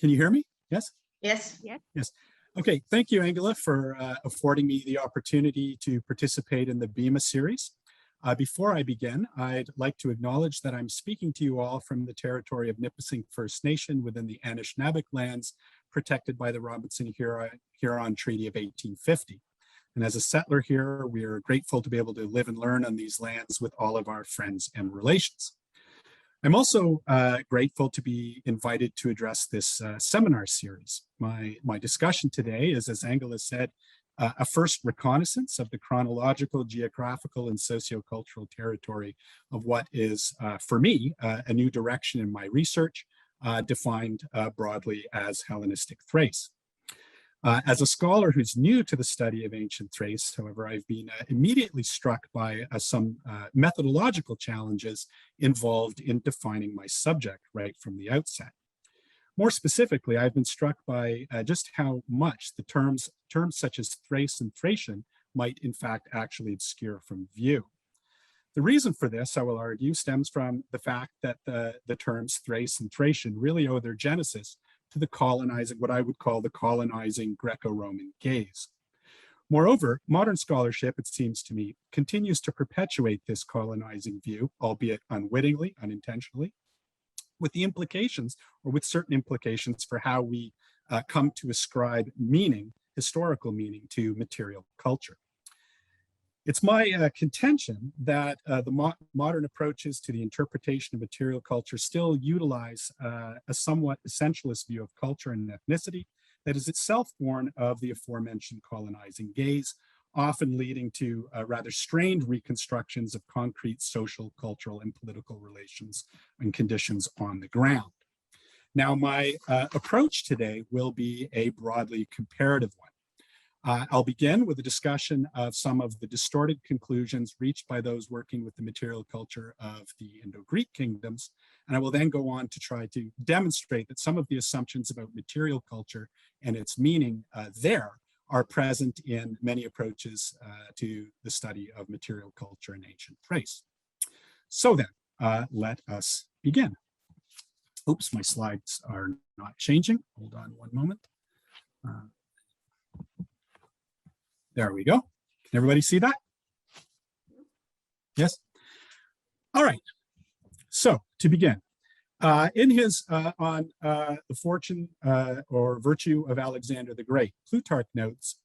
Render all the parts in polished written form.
Can you hear me? Yes? Yes. Yes. Okay, thank you, Angela, for affording me the opportunity to participate in the BEMA series. Before I begin, I'd like to acknowledge that I'm speaking to you all from the territory of Nipissing First Nation within the Anishinaabeg lands protected by the Robinson-Huron Treaty of 1850. And as a settler here, we are grateful to be able to live and learn on these lands with all of our friends and relations. I'm also grateful to be invited to address this seminar series. My discussion today is, as Angela said, a first reconnaissance of the chronological, geographical, and sociocultural territory of what is, for me, a new direction in my research, defined broadly as Hellenistic Thrace. As a scholar who's new to the study of ancient Thrace, however, I've been immediately struck by some methodological challenges involved in defining my subject right from the outset. More specifically, I've been struck by just how much the terms such as Thrace and Thracian might in fact actually obscure from view. The reason for this, I will argue, stems from the fact that the terms Thrace and Thracian really owe their genesis to the colonizing, what I would call the colonizing Greco-Roman gaze. Moreover, modern scholarship, it seems to me, continues to perpetuate this colonizing view, albeit unwittingly, unintentionally, with the implications, or with certain implications for how we come to ascribe meaning, historical meaning, to material culture. It's my contention that the modern approaches to the interpretation of material culture still utilize a somewhat essentialist view of culture and ethnicity that is itself born of the aforementioned colonizing gaze, often leading to rather strained reconstructions of concrete social, cultural, and political relations and conditions on the ground. Now, my approach today will be a broadly comparative one. I'll begin with a discussion of some of the distorted conclusions reached by those working with the material culture of the Indo-Greek kingdoms, and I will then go on to try to demonstrate that some of the assumptions about material culture and its meaning there are present in many approaches to the study of material culture in ancient Thrace. So then, let us begin. Oops, my slides are not changing. Hold on one moment. There we go. Can everybody see that? Yes? All right. So to begin, in his on the fortune or virtue of Alexander the Great, Plutarch notes,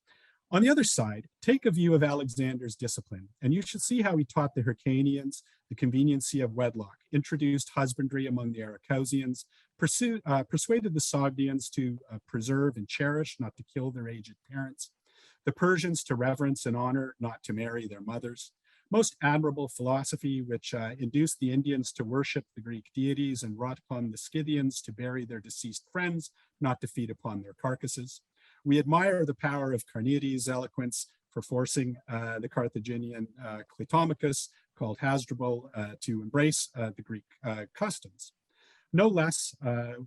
on the other side, take a view of Alexander's discipline, and you should see how he taught the Hyrcanians the conveniency of wedlock, introduced husbandry among the Arachosians, persuaded the Sogdians to preserve and cherish, not to kill their aged parents, the Persians to reverence and honor, not to marry their mothers. Most admirable philosophy, which induced the Indians to worship the Greek deities and wrought upon the Scythians to bury their deceased friends, not to feed upon their carcasses. We admire the power of Carneades' eloquence for forcing the Carthaginian Clitomachus, called Hasdrubal, to embrace the Greek customs. No less,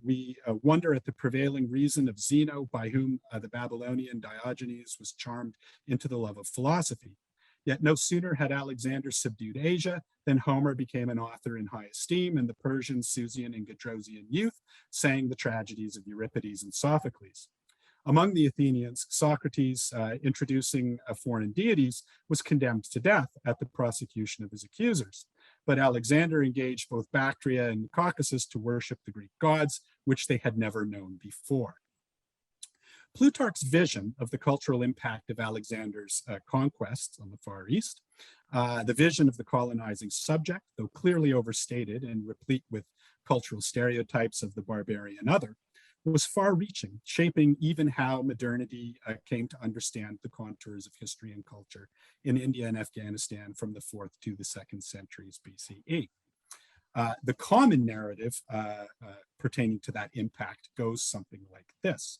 we wonder at the prevailing reason of Zeno, by whom the Babylonian Diogenes was charmed into the love of philosophy. Yet no sooner had Alexander subdued Asia than Homer became an author in high esteem, and the Persian, Susian, and Gedrosian youth sang the tragedies of Euripides and Sophocles. Among the Athenians, Socrates, introducing foreign deities, was condemned to death at the prosecution of his accusers. But Alexander engaged both Bactria and the Caucasus to worship the Greek gods, which they had never known before. Plutarch's vision of the cultural impact of Alexander's conquests on the Far East, the vision of the colonizing subject, though clearly overstated and replete with cultural stereotypes of the barbarian other, was far-reaching, shaping even how modernity came to understand the contours of history and culture in India and Afghanistan from the 4th to the 2nd centuries BCE. The common narrative pertaining to that impact goes something like this.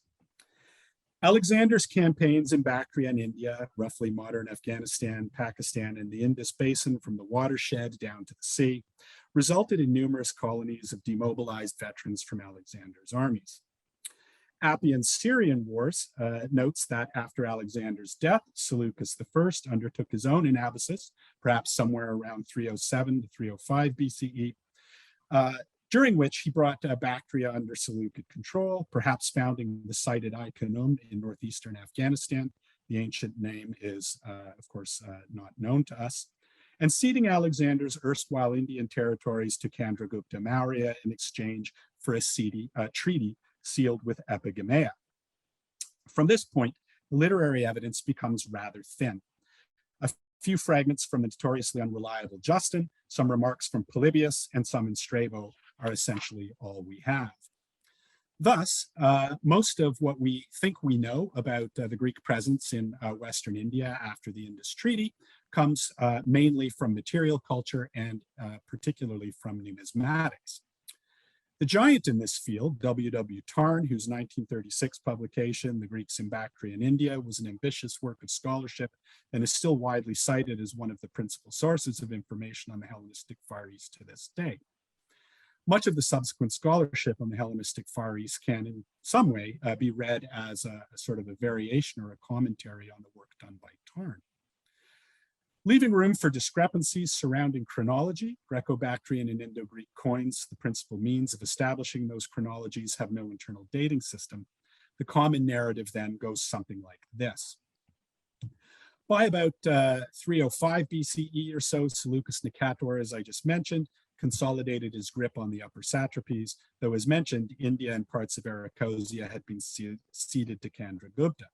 Alexander's campaigns in Bactria and India, roughly modern Afghanistan, Pakistan, and the Indus Basin from the watershed down to the sea, resulted in numerous colonies of demobilized veterans from Alexander's armies. Appian's Syrian Wars notes that after Alexander's death, Seleucus I undertook his own anabasis, perhaps somewhere around 307 to 305 BCE, during which he brought Bactria under Seleucid control, perhaps founding the cited Ai-Khanoum in northeastern Afghanistan. The ancient name is, of course, not known to us, and ceding Alexander's erstwhile Indian territories to Chandragupta Maurya in exchange for a treaty sealed with Epigenea. From this point, literary evidence becomes rather thin. A few fragments from the notoriously unreliable Justin, some remarks from Polybius, and some in Strabo are essentially all we have. Thus, most of what we think we know about the Greek presence in Western India after the Indus Treaty comes mainly from material culture and particularly from numismatics. The giant in this field, W.W. Tarn, whose 1936 publication, The Greeks in Bactrian India, was an ambitious work of scholarship and is still widely cited as one of the principal sources of information on the Hellenistic Far East to this day. Much of the subsequent scholarship on the Hellenistic Far East can in some way be read as a sort of a variation or a commentary on the work done by Tarn. Leaving room for discrepancies surrounding chronology, Greco-Bactrian and Indo-Greek coins, the principal means of establishing those chronologies, have no internal dating system. The common narrative then goes something like this. By about 305 BCE or so, Seleucus Nicator, as I just mentioned, consolidated his grip on the upper satrapies, though as mentioned, India and parts of Arachosia had been ceded to Chandragupta.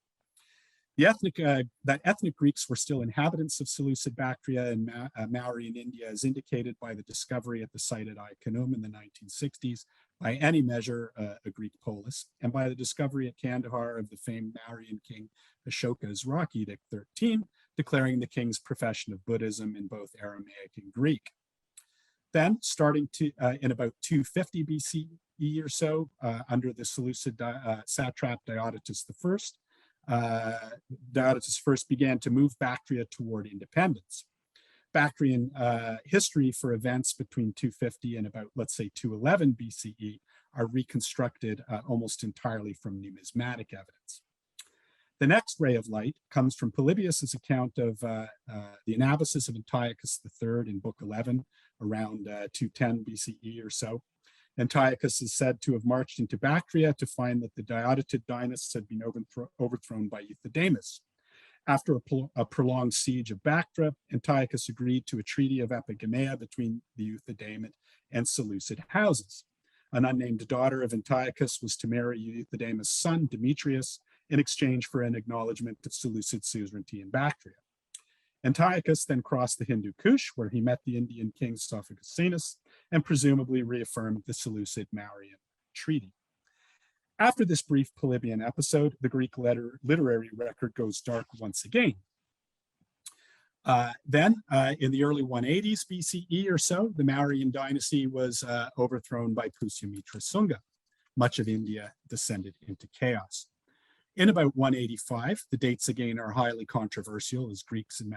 That ethnic Greeks were still inhabitants of Seleucid Bactria and Mauryan India, as indicated by the discovery at the site at Ai-Khanoum in the 1960s, by any measure a Greek polis, and by the discovery at Kandahar of the famed Mauryan king Ashoka's rock edict 13, declaring the king's profession of Buddhism in both Aramaic and Greek. Then, starting in about 250 BCE or so, under the Seleucid satrap Diodotus I, Diodotus first began to move Bactria toward independence. Bactrian history for events between 250 and about, let's say, 211 BCE are reconstructed almost entirely from numismatic evidence. The next ray of light comes from Polybius's account of the Anabasis of Antiochus III in Book 11, around 210 BCE or so. Antiochus is said to have marched into Bactria to find that the Diotid dynasts had been overthrown by Euthydemus. After a prolonged siege of Bactria, Antiochus agreed to a treaty of Epigenea between the Euthydemed and Seleucid houses. An unnamed daughter of Antiochus was to marry Euthydemus' son, Demetrius, in exchange for an acknowledgement of Seleucid suzerainty in Bactria. Antiochus then crossed the Hindu Kush, where he met the Indian king Sophicosinus, and presumably reaffirmed the Seleucid-Mauryan treaty. After this brief Polybian episode, the Greek literary record goes dark once again. Then, in the early 180s BCE or so, the Mauryan dynasty was overthrown by Pusyamitra Sunga. Much of India descended into chaos. In about 185, the dates again are highly controversial, as Greeks and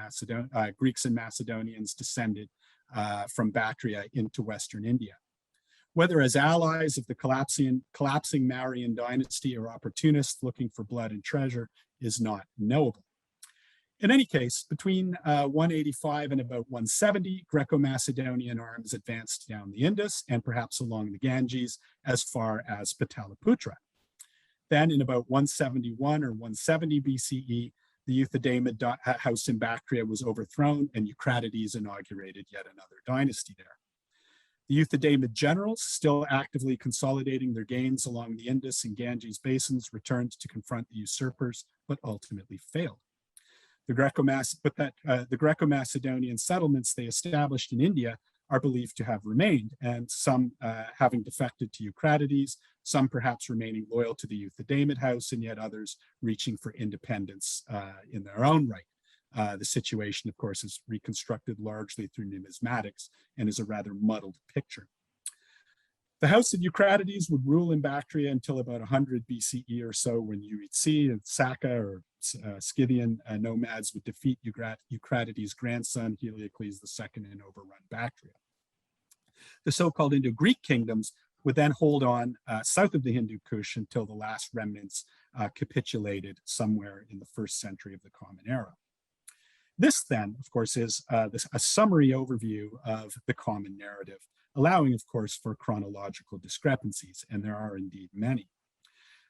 Macedonians descended from Bactria into Western India. Whether as allies of the collapsing Mauryan dynasty or opportunists looking for blood and treasure is not knowable. In any case, between 185 and about 170, Greco-Macedonian arms advanced down the Indus and perhaps along the Ganges as far as Pataliputra. Then in about 171 or 170 BCE, the Euthydemed house in Bactria was overthrown and Eucratides inaugurated yet another dynasty there. The Euthydemed generals, still actively consolidating their gains along the Indus and Ganges basins, returned to confront the usurpers, but ultimately failed. The Greco-Macedonian settlements they established in India are believed to have remained, and some having defected to Eucratides, some perhaps remaining loyal to the Euthydemed house, and yet others reaching for independence in their own right. The situation, of course, is reconstructed largely through numismatics and is a rather muddled picture. The house of Eucratides would rule in Bactria until about 100 BCE or so, when Eurytsi and Saka, or Scythian nomads, would defeat Eucratides' grandson, Heliocles II, and overrun Bactria. The so-called Indo-Greek kingdoms would then hold on south of the Hindu Kush until the last remnants capitulated somewhere in the 1st century of the Common Era. This then, of course, is a summary overview of the common narrative, allowing, of course, for chronological discrepancies, and there are indeed many.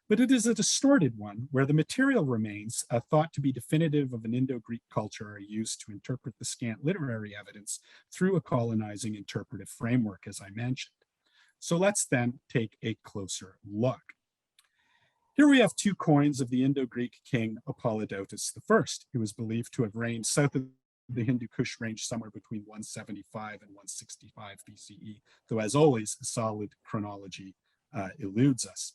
But it is a distorted one where the material remains thought to be definitive of an Indo-Greek culture are used to interpret the scant literary evidence through a colonizing interpretive framework, as I mentioned. So let's then take a closer look. Here we have two coins of the Indo-Greek king Apollodotus I, who was believed to have reigned south of the Hindu Kush range somewhere between 175 and 165 BCE, though as always, solid chronology eludes us.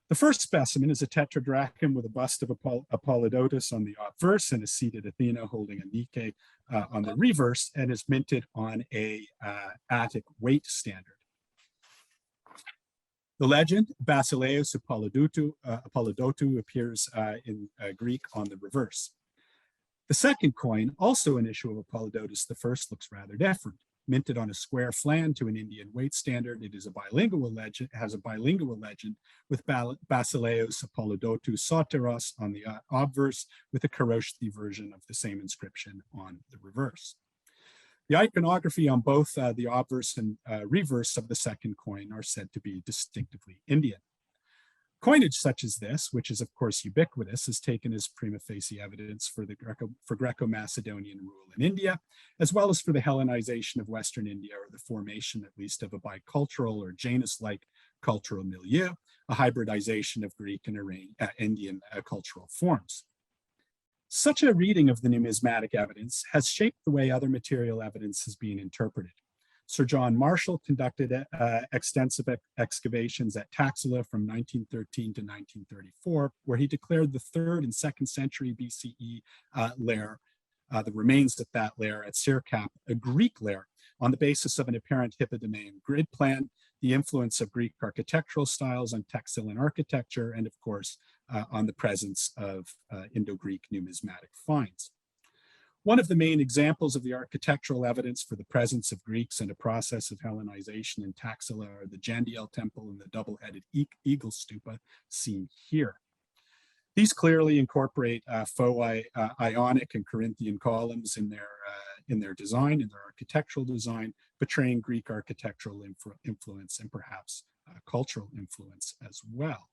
The first specimen is a tetradrachm with a bust of Apollodotus on the obverse and a seated Athena holding a Nike on the reverse, and is minted on a Attic weight standard. The legend, Basileus Apollodotou, appears in Greek on the reverse. The second coin, also an issue of Apollodotus I, looks rather different. Minted on a square flan to an Indian weight standard, it is a bilingual legend, has a bilingual legend with Basileus Apollodotou Soteros on the obverse, with a Kharoshthi version of the same inscription on the reverse. The iconography on both the obverse and reverse of the second coin are said to be distinctively Indian. Coinage such as this, which is of course ubiquitous, is taken as prima facie evidence for Greco-Macedonian rule in India, as well as for the Hellenization of Western India, or the formation at least of a bicultural or Janus-like cultural milieu, a hybridization of Greek and Indian cultural forms. Such a reading of the numismatic evidence has shaped the way other material evidence has been interpreted. Sir John Marshall conducted extensive excavations at Taxila from 1913 to 1934, where he declared the 3rd and 2nd century BCE lair, the remains of that lair at Sirkap, a Greek lair, on the basis of an apparent Hippodamean grid plan, the influence of Greek architectural styles on Taxilan architecture, and of course, on the presence of Indo-Greek numismatic finds. One of the main examples of the architectural evidence for the presence of Greeks and a process of Hellenization in Taxila are the Jandiel temple and the double-headed eagle stupa seen here. These clearly incorporate faux Ionic and Corinthian columns in their design, in their architectural design, betraying Greek architectural influence and perhaps cultural influence as well.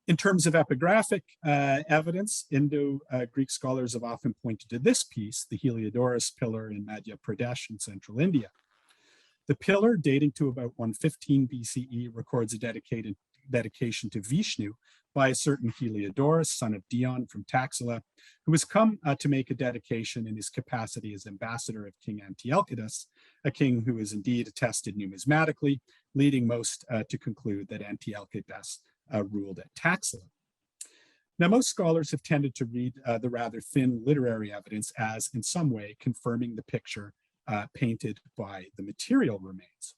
In terms of epigraphic evidence, Indo-Greek scholars have often pointed to this piece, the Heliodorus pillar in Madhya Pradesh in central India. The pillar, dating to about 115 BCE, records a dedication to Vishnu by a certain Heliodorus, son of Dion from Taxila, who has come to make a dedication in his capacity as ambassador of King Antiochus, a king who is indeed attested numismatically, leading most to conclude that Antiochus ruled at Taxila. Now, most scholars have tended to read the rather thin literary evidence as, in some way, confirming the picture painted by the material remains.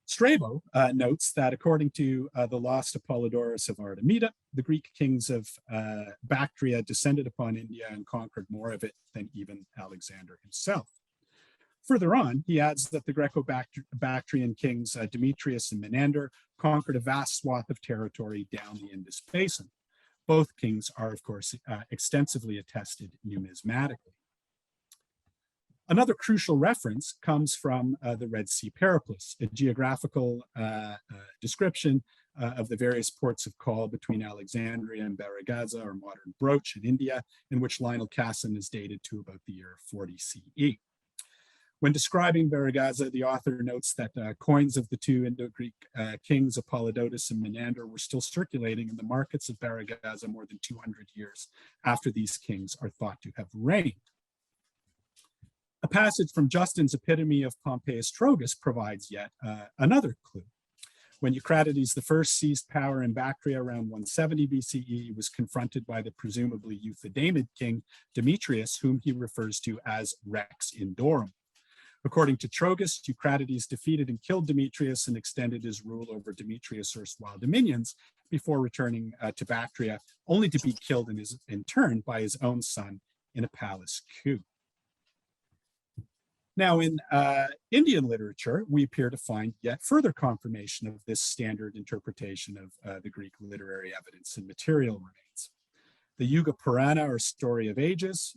Strabo notes that according to the lost Apollodorus of Artemida, the Greek kings of Bactria descended upon India and conquered more of it than even Alexander himself. Further on, he adds that the Greco-Bactrian kings Demetrius and Menander conquered a vast swath of territory down the Indus Basin. Both kings are, of course, extensively attested numismatically. Another crucial reference comes from the Red Sea Periplus, a geographical description of the various ports of call between Alexandria and Baragaza, or modern Broach in India, in which Lionel Casson is dated to about the year 40 CE. When describing Baragaza, the author notes that coins of the two Indo-Greek kings, Apollodotus and Menander, were still circulating in the markets of Baragaza more than 200 years after these kings are thought to have reigned. A passage from Justin's Epitome of Pompeius Trogus provides yet another clue. When Eucratides I seized power in Bactria around 170 BCE, he was confronted by the presumably Euthydemed king Demetrius, whom he refers to as Rex Indorum. According to Trogus, Eucratides defeated and killed Demetrius and extended his rule over Demetrius' erstwhile dominions before returning to Bactria, only to be killed in turn by his own son in a palace coup. Now, in Indian literature, we appear to find yet further confirmation of this standard interpretation of the Greek literary evidence and material remains. The Yuga Purana, or Story of Ages,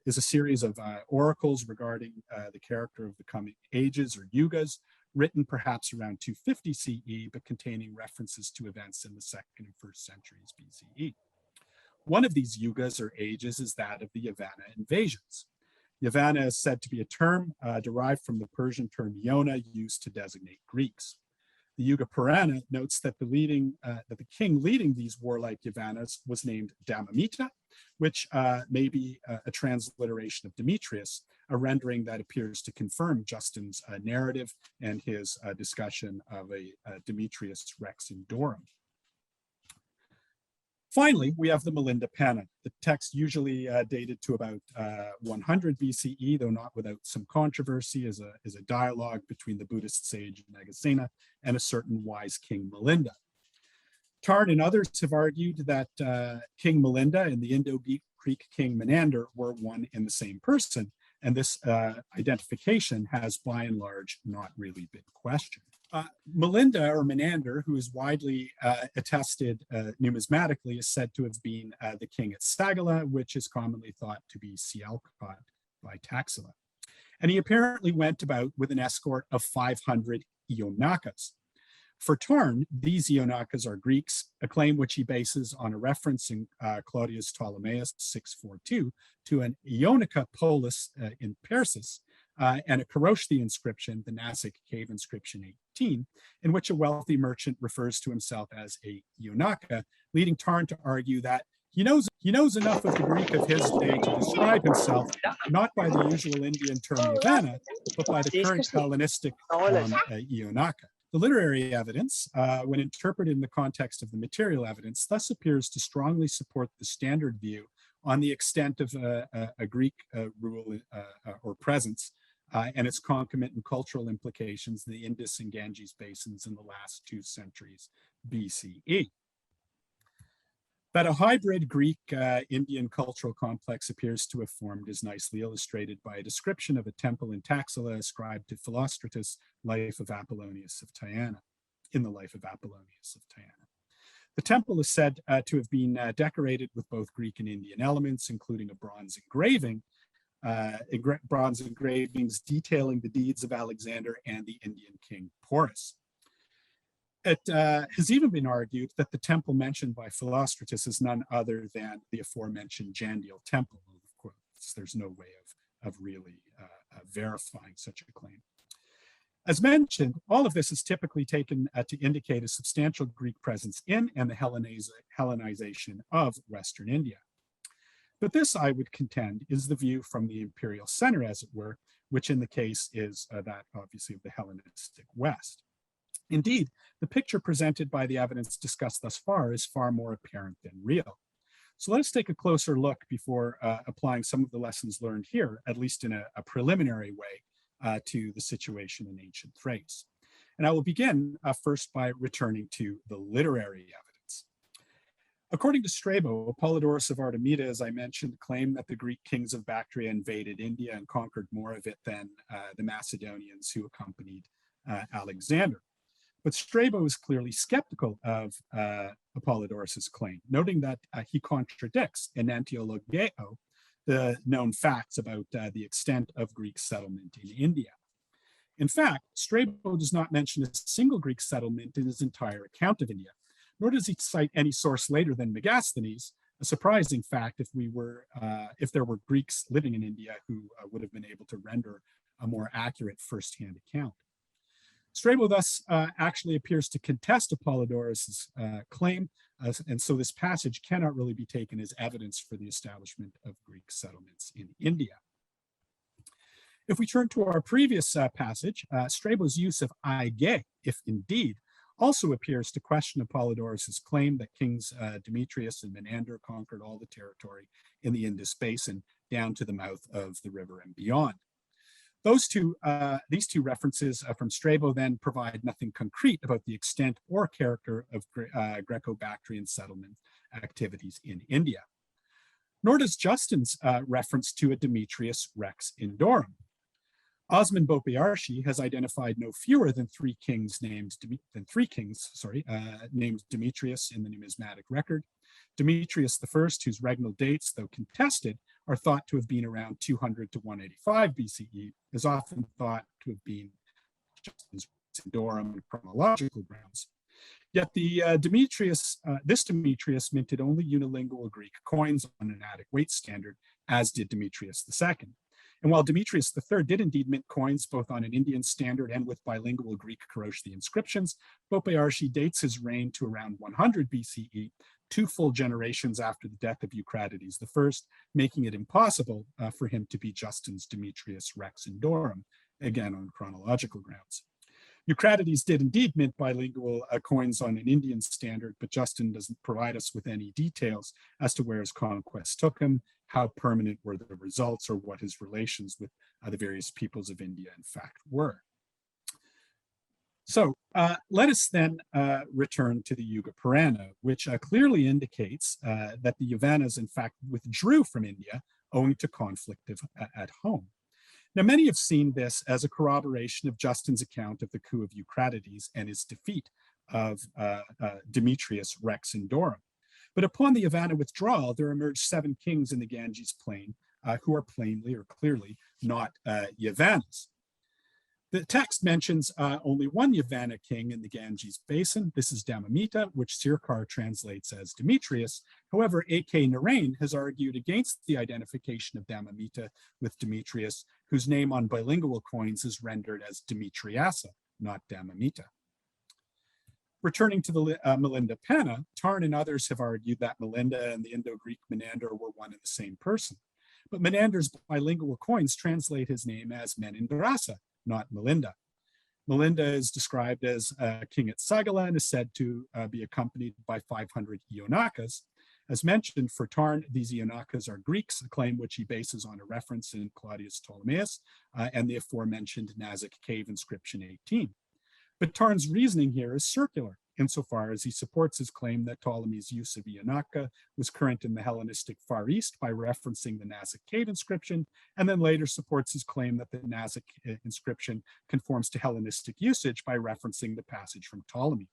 is a series of oracles regarding the character of the coming ages, or yugas, written perhaps around 250 CE, but containing references to events in the 2nd and 1st centuries BCE. One of these yugas, or ages, is that of the Havana Invasions. Havana is said to be a term derived from the Persian term Iona, used to designate Greeks. The Yuga Purana notes that the king leading these warlike Yavanas was named Damamita, which may be a transliteration of Demetrius, a rendering that appears to confirm Justin's narrative and his discussion of a Demetrius Rex Indorum. Finally, we have the Milinda Penna. The text, usually dated to about 100 BCE, though not without some controversy, is a dialogue between the Buddhist sage Nagasena and a certain wise King Milinda. Tarn and others have argued that King Milinda and the Indo-Greek King Menander were one and the same person, and this identification has by and large not really been questioned. Milinda, or Menander, who is widely attested numismatically, is said to have been the king at Sagala, which is commonly thought to be Sialkot by Taxila. And he apparently went about with an escort of 500 Ionakas. For Tarn, these Ionakas are Greeks, a claim which he bases on a reference in Claudius Ptolemaeus 642 to an Ionica polis in Persis, and a Koroshthi inscription, the Nasic cave inscription 18, in which a wealthy merchant refers to himself as a Ionaka, leading Tarn to argue that he knows enough of the Greek of his day to describe himself not by the usual Indian term Yavana, but by the current Hellenistic form Ionaka. The literary evidence, when interpreted in the context of the material evidence, thus appears to strongly support the standard view on the extent of a Greek rule or presence and its concomitant cultural implications in the Indus and Ganges basins in the last 2 centuries BCE. That a hybrid Greek-Indian cultural complex appears to have formed is nicely illustrated by a description of a temple in Taxila ascribed to Philostratus' Life of Apollonius of Tyana, in the Life of Apollonius of Tyana. The temple is said to have been decorated with both Greek and Indian elements, including a bronze engraving, bronze engravings detailing the deeds of Alexander and the Indian king Porus. It has even been argued that the temple mentioned by Philostratus is none other than the aforementioned Jandial temple. Of course, there's no way of really verifying such a claim. As mentioned, all of this is typically taken to indicate a substantial Greek presence in and the Hellenization of Western India. But this, I would contend, is the view from the imperial center, as it were, which in the case is that obviously of the Hellenistic West. Indeed, the picture presented by the evidence discussed thus far is far more apparent than real. So let us take a closer look before applying some of the lessons learned here, at least in a preliminary way, to the situation in ancient Thrace. And I will begin first by returning to the literary evidence. According to Strabo, Apollodorus of Artemida, as I mentioned, claimed that the Greek kings of Bactria invaded India and conquered more of it than the Macedonians who accompanied Alexander. But Strabo is clearly skeptical of Apollodorus's claim, noting that he contradicts in Antiologeo the known facts about the extent of Greek settlement in India. In fact, Strabo does not mention a single Greek settlement in his entire account of India, nor does he cite any source later than Megasthenes, a surprising fact if there were Greeks living in India who would have been able to render a more accurate first-hand account. Strabo thus actually appears to contest Apollodorus's claim, and so this passage cannot really be taken as evidence for the establishment of Greek settlements in India. If we turn to our previous passage, Strabo's use of aige, if indeed, also appears to question Apollodorus's claim that kings Demetrius and Menander conquered all the territory in the Indus basin down to the mouth of the river and beyond. These two references from Strabo then provide nothing concrete about the extent or character of Greco-Bactrian settlement activities in India. Nor does Justin's reference to a Demetrius Rex Indorum. Osman Bopiarshi has identified no fewer than three kings named Demetrius in the numismatic record, Demetrius I, whose regnal dates, though contested, are thought to have been around 200 to 185 BCE, is often thought to have been Justin's Sindorum on chronological grounds. Yet this Demetrius minted only unilingual Greek coins on an Attic weight standard, as did Demetrius II. And while Demetrius III did indeed mint coins both on an Indian standard and with bilingual Greek Koroshthi inscriptions, Boparschi dates his reign to around 100 BCE, 2 full generations after the death of Eucratides I, making it impossible for him to be Justin's Demetrius Rex Indorum, again on chronological grounds. Eucratides did indeed mint bilingual coins on an Indian standard, but Justin doesn't provide us with any details as to where his conquest took him, how permanent were the results, or what his relations with the various peoples of India in fact were. So let us then return to the Yuga Purana, which clearly indicates that the Yavanas in fact withdrew from India owing to conflict at home. Now, many have seen this as a corroboration of Justin's account of the coup of Eucratides and his defeat of Demetrius Rex Indorum. But upon the Havana withdrawal, there emerged 7 kings in the Ganges plain who are plainly or clearly not Yavanas. The text mentions only one Yavana king in the Ganges basin. This is Damamita, which Sirkar translates as Demetrius. However, A.K. Narain has argued against the identification of Damamita with Demetrius, whose name on bilingual coins is rendered as Demetriasa, not Damamita. Returning to the Melinda Penna, Tarn and others have argued that Melinda and the Indo-Greek Menander were one and the same person. But Menander's bilingual coins translate his name as Menindrasa, not Melinda. Melinda is described as king at Sagala and is said to be accompanied by 500 Ionakas. As mentioned, for Tarn, these Ionakas are Greeks, a claim which he bases on a reference in Claudius Ptolemaeus and the aforementioned Nazareth cave inscription 18. But Tarn's reasoning here is circular, insofar as he supports his claim that Ptolemy's use of Ionaka was current in the Hellenistic Far East by referencing the Nazareth cave inscription, and then later supports his claim that the Nazareth inscription conforms to Hellenistic usage by referencing the passage from Ptolemy.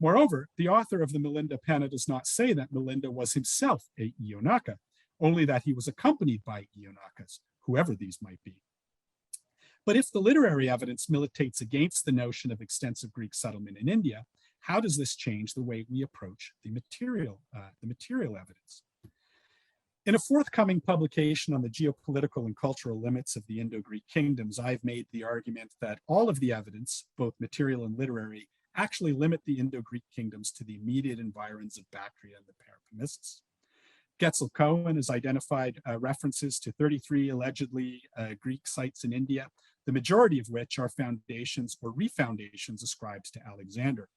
Moreover, the author of the Melinda Penna does not say that Melinda was himself a Ionaka, only that he was accompanied by Ionakas, whoever these might be. But if the literary evidence militates against the notion of extensive Greek settlement in India, how does this change the way we approach the material evidence? In a forthcoming publication on the geopolitical and cultural limits of the Indo-Greek kingdoms, I've made the argument that all of the evidence, both material and literary, actually limit the Indo-Greek kingdoms to the immediate environs of Bactria and the Peloponnesus. Getzel Cohen has identified references to 33 allegedly Greek sites in India, the majority of which are foundations or refoundations ascribed to Alexander.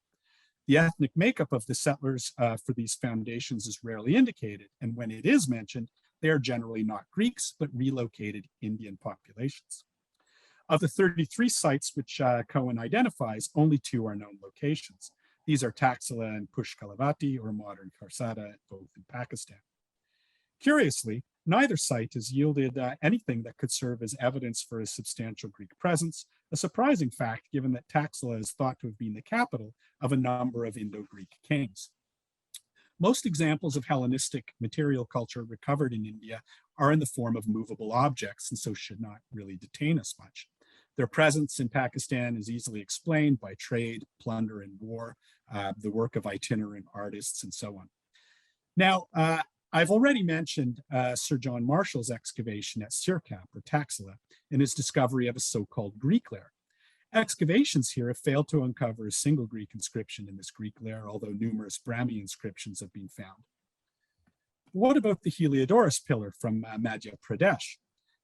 The ethnic makeup of the settlers for these foundations is rarely indicated, and when it is mentioned, they are generally not Greeks, but relocated Indian populations. Of the 33 sites which Cohen identifies, only 2 are known locations. These are Taxila and Pushkalavati, or modern Karsada, both in Pakistan. Curiously, neither site has yielded anything that could serve as evidence for a substantial Greek presence, a surprising fact given that Taxila is thought to have been the capital of a number of Indo-Greek kings. Most examples of Hellenistic material culture recovered in India are in the form of movable objects, and so should not really detain us much. Their presence in Pakistan is easily explained by trade, plunder, and war, the work of itinerant artists, and so on. Now, I've already mentioned Sir John Marshall's excavation at Sirkap, or Taxila, and his discovery of a so-called Greek lair. Excavations here have failed to uncover a single Greek inscription in this Greek lair, although numerous Brahmi inscriptions have been found. What about the Heliodorus pillar from Madhya Pradesh?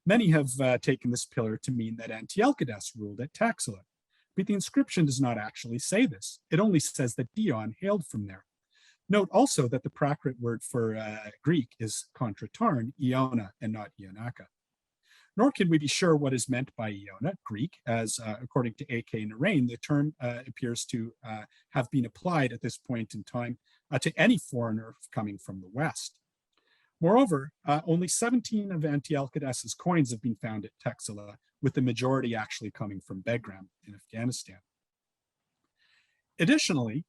Many have taken this pillar to mean that Antiochus ruled at Taxila, but the inscription does not actually say this. It only says that Dion hailed from there. Note also that the Prakrit word for Greek is kontratarn, Iona, and not Ionaka. Nor can we be sure what is meant by Iona, Greek, as according to A.K. Narain, the term appears to have been applied at this point in time to any foreigner coming from the West. Moreover, only 17 of Antiochus's coins have been found at Taxila, with the majority actually coming from Begram in Afghanistan. Additionally,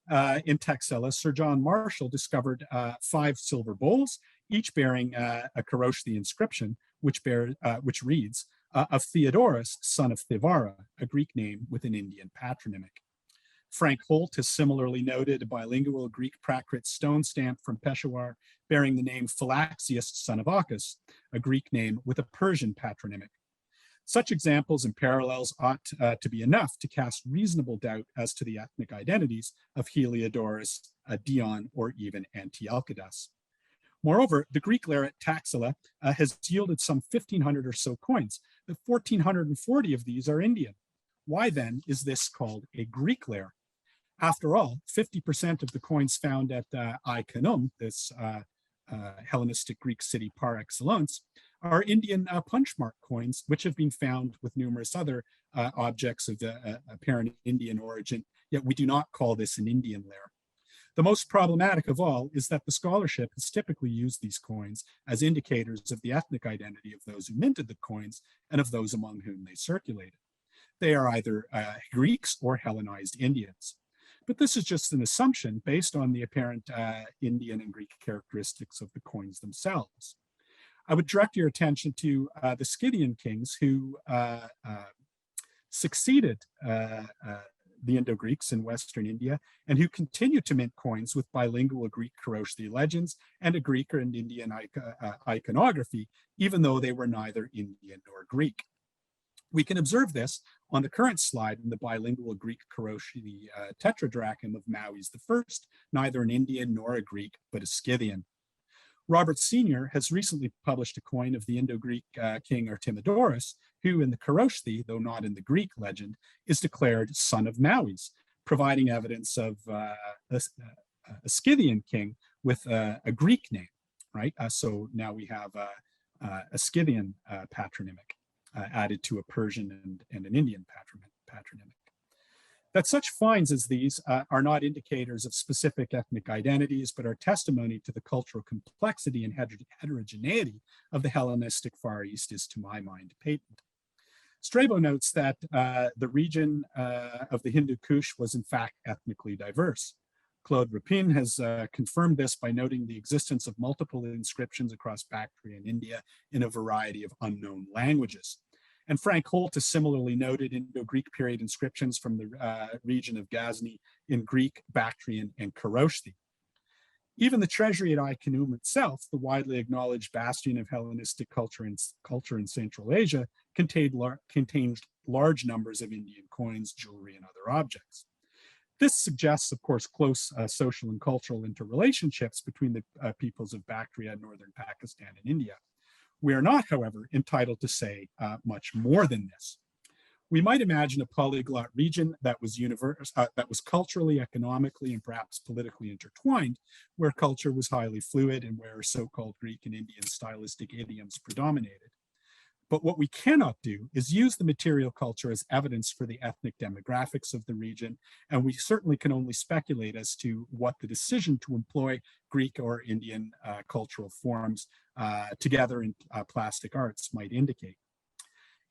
in Taxila, Sir John Marshall discovered 5 silver bowls, each bearing a Koroshthi inscription, which reads, of Theodorus, son of Thivara, a Greek name with an Indian patronymic. Frank Holt has similarly noted a bilingual Greek Prakrit stone stamp from Peshawar bearing the name Philaxius, son of Acus, a Greek name with a Persian patronymic. Such examples and parallels ought to be enough to cast reasonable doubt as to the ethnic identities of Heliodorus, Dion, or even Antialcidas. Moreover, the Greek lair at Taxila has yielded some 1,500 or so coins, but 1,440 of these are Indian. Why then is this called a Greek lair? After all, 50% of the coins found at Ai-Khanoum, this Hellenistic Greek city par excellence, are Indian punchmark coins, which have been found with numerous other objects of apparent Indian origin, yet we do not call this an Indian lair. The most problematic of all is that the scholarship has typically used these coins as indicators of the ethnic identity of those who minted the coins and of those among whom they circulated. They are either Greeks or Hellenized Indians. But this is just an assumption based on the apparent Indian and Greek characteristics of the coins themselves. I would direct your attention to the Scythian kings who succeeded the Indo-Greeks in Western India and who continued to mint coins with bilingual Greek Koroshthi legends and a Greek and Indian iconography, even though they were neither Indian nor Greek. We can observe this on the current slide in the bilingual Greek Koroshthi tetradrachm of Maui's I, neither an Indian nor a Greek, but a Scythian. Robert Sr. has recently published a coin of the Indo-Greek king Artemidorus, who in the Koroshthi, though not in the Greek legend, is declared son of Maui's, providing evidence of a Scythian king with a Greek name, right? So now we have a Scythian patronymic added to a Persian and an Indian patronymic. That such finds as these are not indicators of specific ethnic identities, but are testimony to the cultural complexity and heterogeneity of the Hellenistic Far East is, to my mind, patent. Strabo notes that the region of the Hindu Kush was in fact ethnically diverse. Claude Rapin has confirmed this by noting the existence of multiple inscriptions across Bactria and India in a variety of unknown languages. And Frank Holt has similarly noted Indo-Greek period inscriptions from the region of Ghazni in Greek, Bactrian, and Koroshthi. Even the treasury at Ai-Khanoum itself, the widely acknowledged bastion of Hellenistic culture in Central Asia, contained large numbers of Indian coins, jewelry, and other objects. This suggests, of course, close social and cultural interrelationships between the peoples of Bactria, northern Pakistan, and India. We are not, however, entitled to say much more than this. We might imagine a polyglot region that was culturally, economically, and perhaps politically intertwined, where culture was highly fluid and where so-called Greek and Indian stylistic idioms predominated. But what we cannot do is use the material culture as evidence for the ethnic demographics of the region, and we certainly can only speculate as to what the decision to employ Greek or Indian cultural forms together in plastic arts might indicate.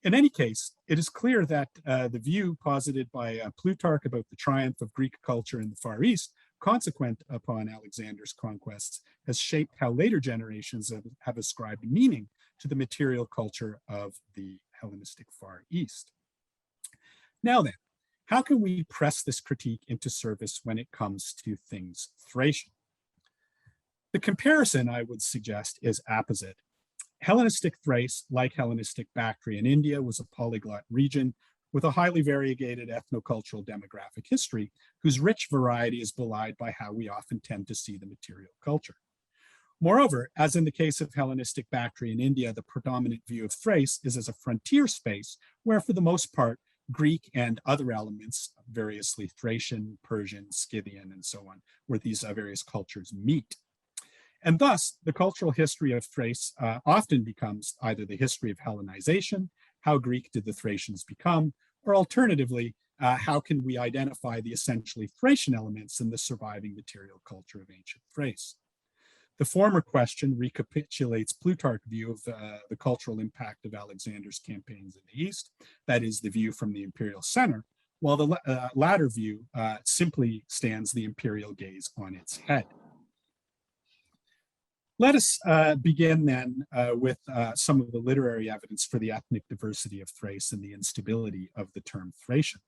In any case, it is clear that the view posited by Plutarch about the triumph of Greek culture in the Far East, consequent upon Alexander's conquests, has shaped how later generations have ascribed meaning to the material culture of the Hellenistic Far East. Now then, how can we press this critique into service when it comes to things Thracian? The comparison, I would suggest, is apposite. Hellenistic Thrace, like Hellenistic Bactria in India, was a polyglot region with a highly variegated ethnocultural demographic history, whose rich variety is belied by how we often tend to see the material culture. Moreover, as in the case of Hellenistic Bactria in India, the predominant view of Thrace is as a frontier space where, for the most part, Greek and other elements, variously Thracian, Persian, Scythian, and so on, where these various cultures meet. And thus, the cultural history of Thrace often becomes either the history of Hellenization, how Greek did the Thracians become, or alternatively, how can we identify the essentially Thracian elements in the surviving material culture of ancient Thrace? The former question recapitulates Plutarch's view of the cultural impact of Alexander's campaigns in the East, that is, the view from the imperial center, while the latter view simply stands the imperial gaze on its head. Let us begin then with some of the literary evidence for the ethnic diversity of Thrace and the instability of the term Thracian.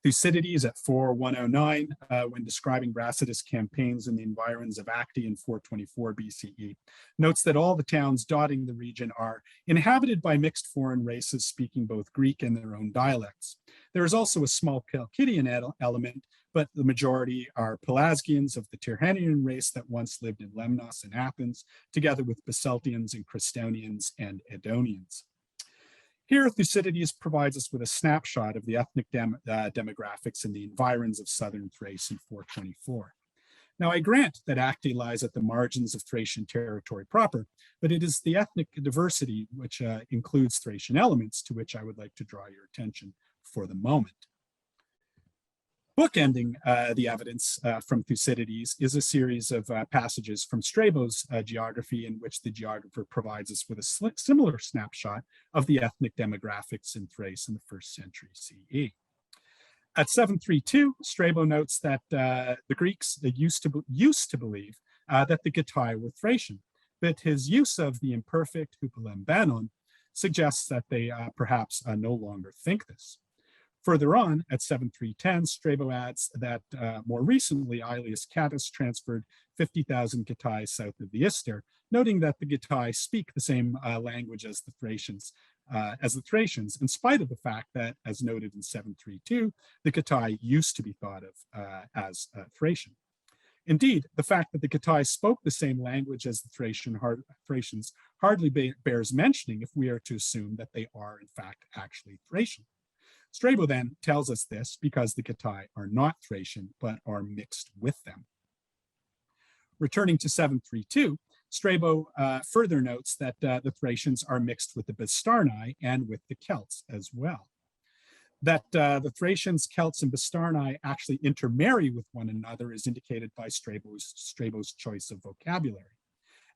Thucydides at 4109, when describing Brasidas' campaigns in the environs of Acte in 424 BCE, notes that all the towns dotting the region are inhabited by mixed foreign races speaking both Greek and their own dialects. There is also a small Chalcidian element, but the majority are Pelasgians of the Tyrrhenian race that once lived in Lemnos and Athens, together with Bisaltians and Crestonians and Edonians. Here, Thucydides provides us with a snapshot of the ethnic demographics in the environs of southern Thrace in 424. Now, I grant that Acte lies at the margins of Thracian territory proper, but it is the ethnic diversity which includes Thracian elements to which I would like to draw your attention for the moment. Bookending the evidence from Thucydides is a series of passages from Strabo's geography, in which the geographer provides us with a similar snapshot of the ethnic demographics in Thrace in the 1st century CE. At 732, Strabo notes that the Greeks used to believe that the Gitai were Thracian, but his use of the imperfect hupolembanon suggests that they perhaps no longer think this. Further on, at 7310, Strabo adds that more recently, Aelius Cattus transferred 50,000 Gitai south of the Ister, noting that the Gitai speak the same language as the Thracians, in spite of the fact that, as noted in 732, the Gitai used to be thought of as Thracian. Indeed, the fact that the Gitai spoke the same language as the Thracians hardly bears mentioning if we are to assume that they are, in fact, actually Thracian. Strabo then tells us this because the Gitai are not Thracian, but are mixed with them. Returning to 732, Strabo further notes that the Thracians are mixed with the Bastarnae and with the Celts as well. That the Thracians, Celts, and Bastarnae actually intermarry with one another is indicated by Strabo's choice of vocabulary.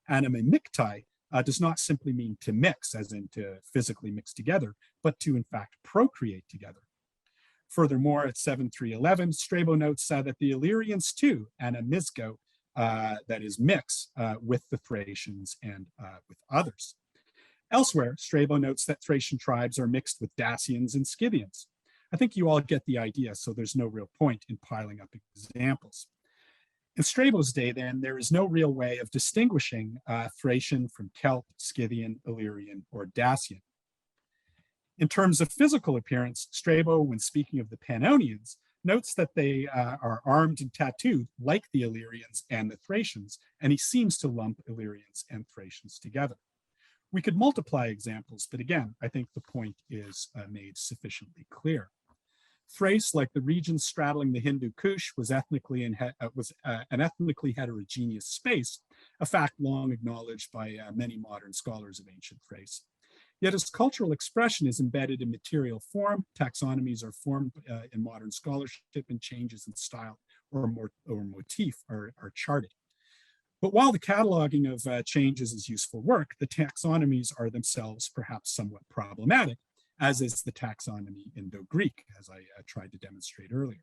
Anamimictai does not simply mean to mix, as in to physically mix together, but to in fact procreate together. Furthermore, at 7311, Strabo notes that the Illyrians too, anamizgo, that is mix with the Thracians and with others. Elsewhere, Strabo notes that Thracian tribes are mixed with Dacians and Scythians. I think you all get the idea, so there's no real point in piling up examples. In Strabo's day, then, there is no real way of distinguishing Thracian from Celt, Scythian, Illyrian, or Dacian. In terms of physical appearance, Strabo, when speaking of the Pannonians, notes that they are armed and tattooed like the Illyrians and the Thracians, and he seems to lump Illyrians and Thracians together. We could multiply examples, but again, I think the point is made sufficiently clear. Thrace, like the regions straddling the Hindu Kush, was an ethnically heterogeneous space, a fact long acknowledged by many modern scholars of ancient Thrace. Yet as cultural expression is embedded in material form, taxonomies are formed in modern scholarship, and changes in style or motif are charted. But while the cataloging of changes is useful work, the taxonomies are themselves perhaps somewhat problematic, as is the taxonomy Indo-Greek, as I tried to demonstrate earlier.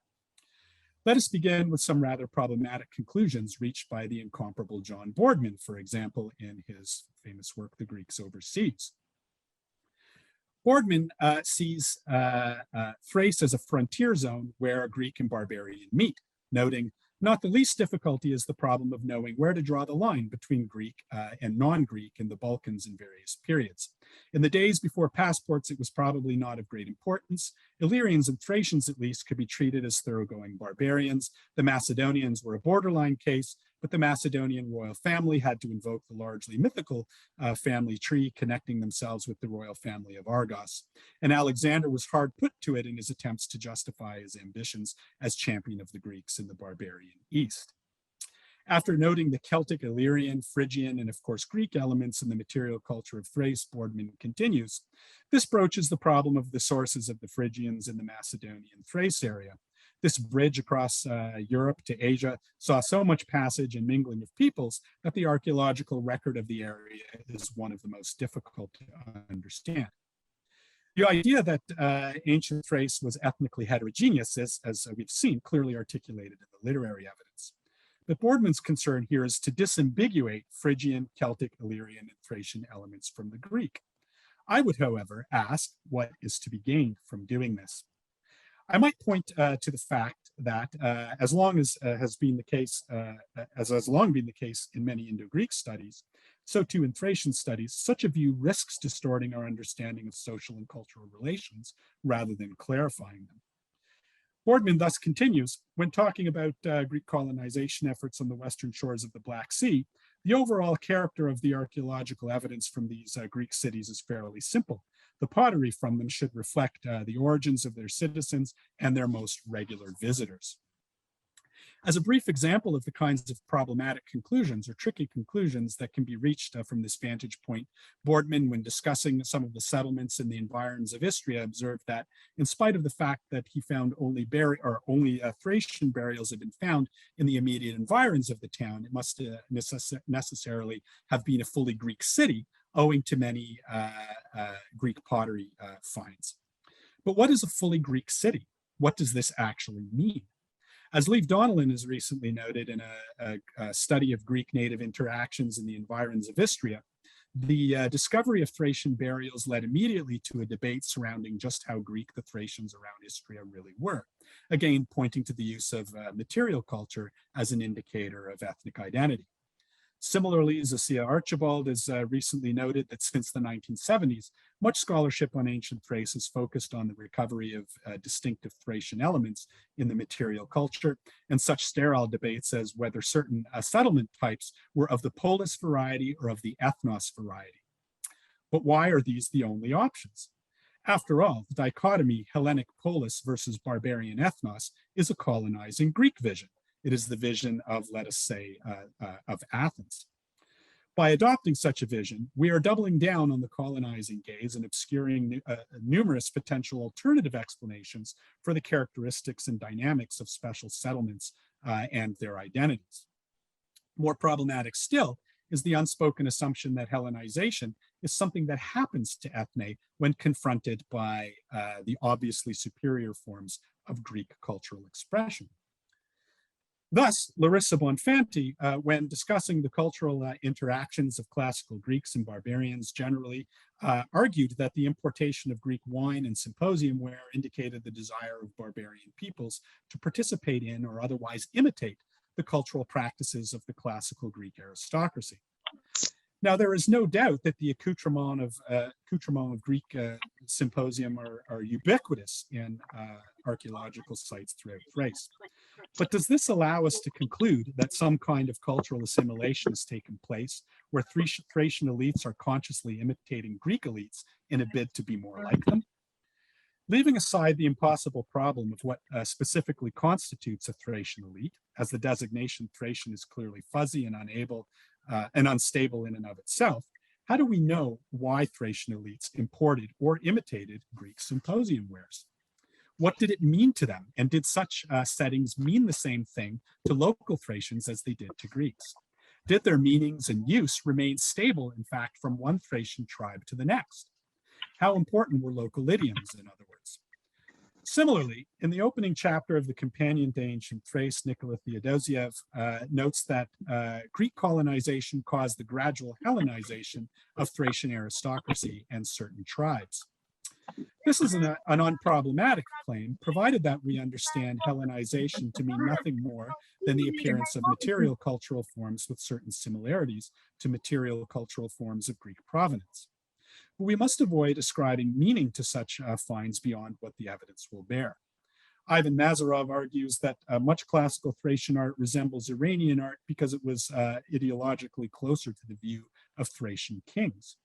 Let us begin with some rather problematic conclusions reached by the incomparable John Boardman, for example, in his famous work, The Greeks Overseas. Boardman sees Thrace as a frontier zone where Greek and barbarian meet, noting, not the least difficulty is the problem of knowing where to draw the line between Greek and non-Greek in the Balkans in various periods. In the days before passports, it was probably not of great importance. Illyrians and Thracians, at least, could be treated as thoroughgoing barbarians. The Macedonians were a borderline case, but the Macedonian royal family had to invoke the largely mythical family tree connecting themselves with the royal family of Argos. And Alexander was hard put to it in his attempts to justify his ambitions as champion of the Greeks in the barbarian East. After noting the Celtic, Illyrian, Phrygian, and of course Greek elements in the material culture of Thrace, Boardman continues, this broaches the problem of the sources of the Phrygians in the Macedonian Thrace area. This bridge across Europe to Asia saw so much passage and mingling of peoples that the archaeological record of the area is one of the most difficult to understand. The idea that ancient Thrace was ethnically heterogeneous is, as we've seen, clearly articulated in the literary evidence. But Boardman's concern here is to disambiguate Phrygian, Celtic, Illyrian, and Thracian elements from the Greek. I would, however, ask what is to be gained from doing this. I might point to the fact that as long as has been the case, as has long been the case in many Indo-Greek studies, so too in Thracian studies, such a view risks distorting our understanding of social and cultural relations rather than clarifying them. Boardman thus continues, when talking about Greek colonization efforts on the western shores of the Black Sea, the overall character of the archaeological evidence from these Greek cities is fairly simple. The pottery from them should reflect the origins of their citizens and their most regular visitors. As a brief example of the kinds of problematic conclusions or tricky conclusions that can be reached from this vantage point, Boardman, when discussing some of the settlements in the environs of Istria, observed that in spite of the fact that he found only Thracian burials had been found in the immediate environs of the town, it must necessarily have been a fully Greek city, owing to many Greek pottery finds. But what is a fully Greek city? What does this actually mean? As Leif Donnellan has recently noted in a study of Greek native interactions in the environs of Istria, the discovery of Thracian burials led immediately to a debate surrounding just how Greek the Thracians around Istria really were, again pointing to the use of material culture as an indicator of ethnic identity. Similarly, Zofia Archibald has recently noted that since the 1970s, much scholarship on ancient Thrace has focused on the recovery of distinctive Thracian elements in the material culture, and such sterile debates as whether certain settlement types were of the polis variety or of the ethnos variety. But why are these the only options? After all, the dichotomy Hellenic polis versus barbarian ethnos is a colonizing Greek vision. It is the vision of, let us say, of Athens. By adopting such a vision, we are doubling down on the colonizing gaze and obscuring numerous potential alternative explanations for the characteristics and dynamics of special settlements and their identities. More problematic still is the unspoken assumption that Hellenization is something that happens to ethne when confronted by the obviously superior forms of Greek cultural expression. Thus, Larissa Bonfanti, when discussing the cultural interactions of classical Greeks and barbarians generally, argued that the importation of Greek wine and symposium ware indicated the desire of barbarian peoples to participate in or otherwise imitate the cultural practices of the classical Greek aristocracy. Now, there is no doubt that the accoutrement of Greek symposium are ubiquitous in archaeological sites throughout Thrace. But does this allow us to conclude that some kind of cultural assimilation has taken place where Thracian elites are consciously imitating Greek elites in a bid to be more like them? Leaving aside the impossible problem of what specifically constitutes a Thracian elite, as the designation Thracian is clearly fuzzy and unstable in and of itself, how do we know why Thracian elites imported or imitated Greek symposium wares? What did it mean to them? And did such settings mean the same thing to local Thracians as they did to Greeks? Did their meanings and use remain stable, in fact, from one Thracian tribe to the next? How important were local idioms, in other words? Similarly, in the opening chapter of the Companion to Ancient Thrace, Nicola Theodosiev notes that Greek colonization caused the gradual Hellenization of Thracian aristocracy and certain tribes. This is an unproblematic claim, provided that we understand Hellenization to mean nothing more than the appearance of material cultural forms with certain similarities to material cultural forms of Greek provenance. But we must avoid ascribing meaning to such finds beyond what the evidence will bear. Ivan Mazarov argues that much classical Thracian art resembles Iranian art because it was ideologically closer to the view of Thracian kings.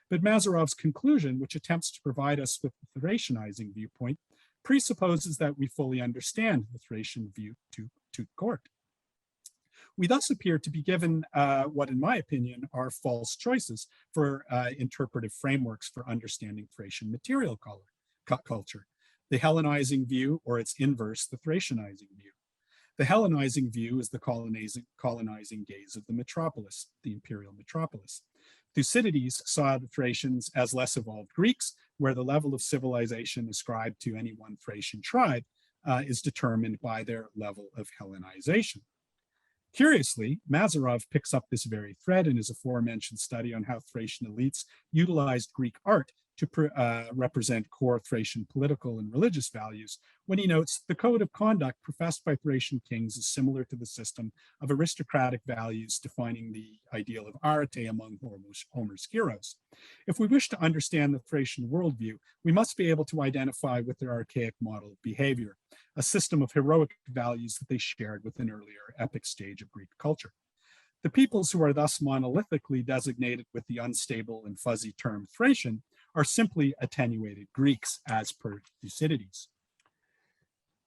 But Mazarov's conclusion, which attempts to provide us with the Thracianizing viewpoint, presupposes that we fully understand the Thracian view to court. We thus appear to be given what, in my opinion, are false choices for interpretive frameworks for understanding Thracian material culture: the Hellenizing view, or its inverse, the Thracianizing view. The Hellenizing view is the colonizing gaze of the metropolis, the imperial metropolis. Thucydides saw the Thracians as less evolved Greeks, where the level of civilization ascribed to any one Thracian tribe is determined by their level of Hellenization. Curiously, Mazarov picks up this very thread in his aforementioned study on how Thracian elites utilized Greek art to represent core Thracian political and religious values, when he notes the code of conduct professed by Thracian kings is similar to the system of aristocratic values defining the ideal of arete among Homer's heroes. If we wish to understand the Thracian worldview, we must be able to identify with their archaic model of behavior, a system of heroic values that they shared with an earlier epic stage of Greek culture. The peoples who are thus monolithically designated with the unstable and fuzzy term Thracian are simply attenuated Greeks, as per Thucydides.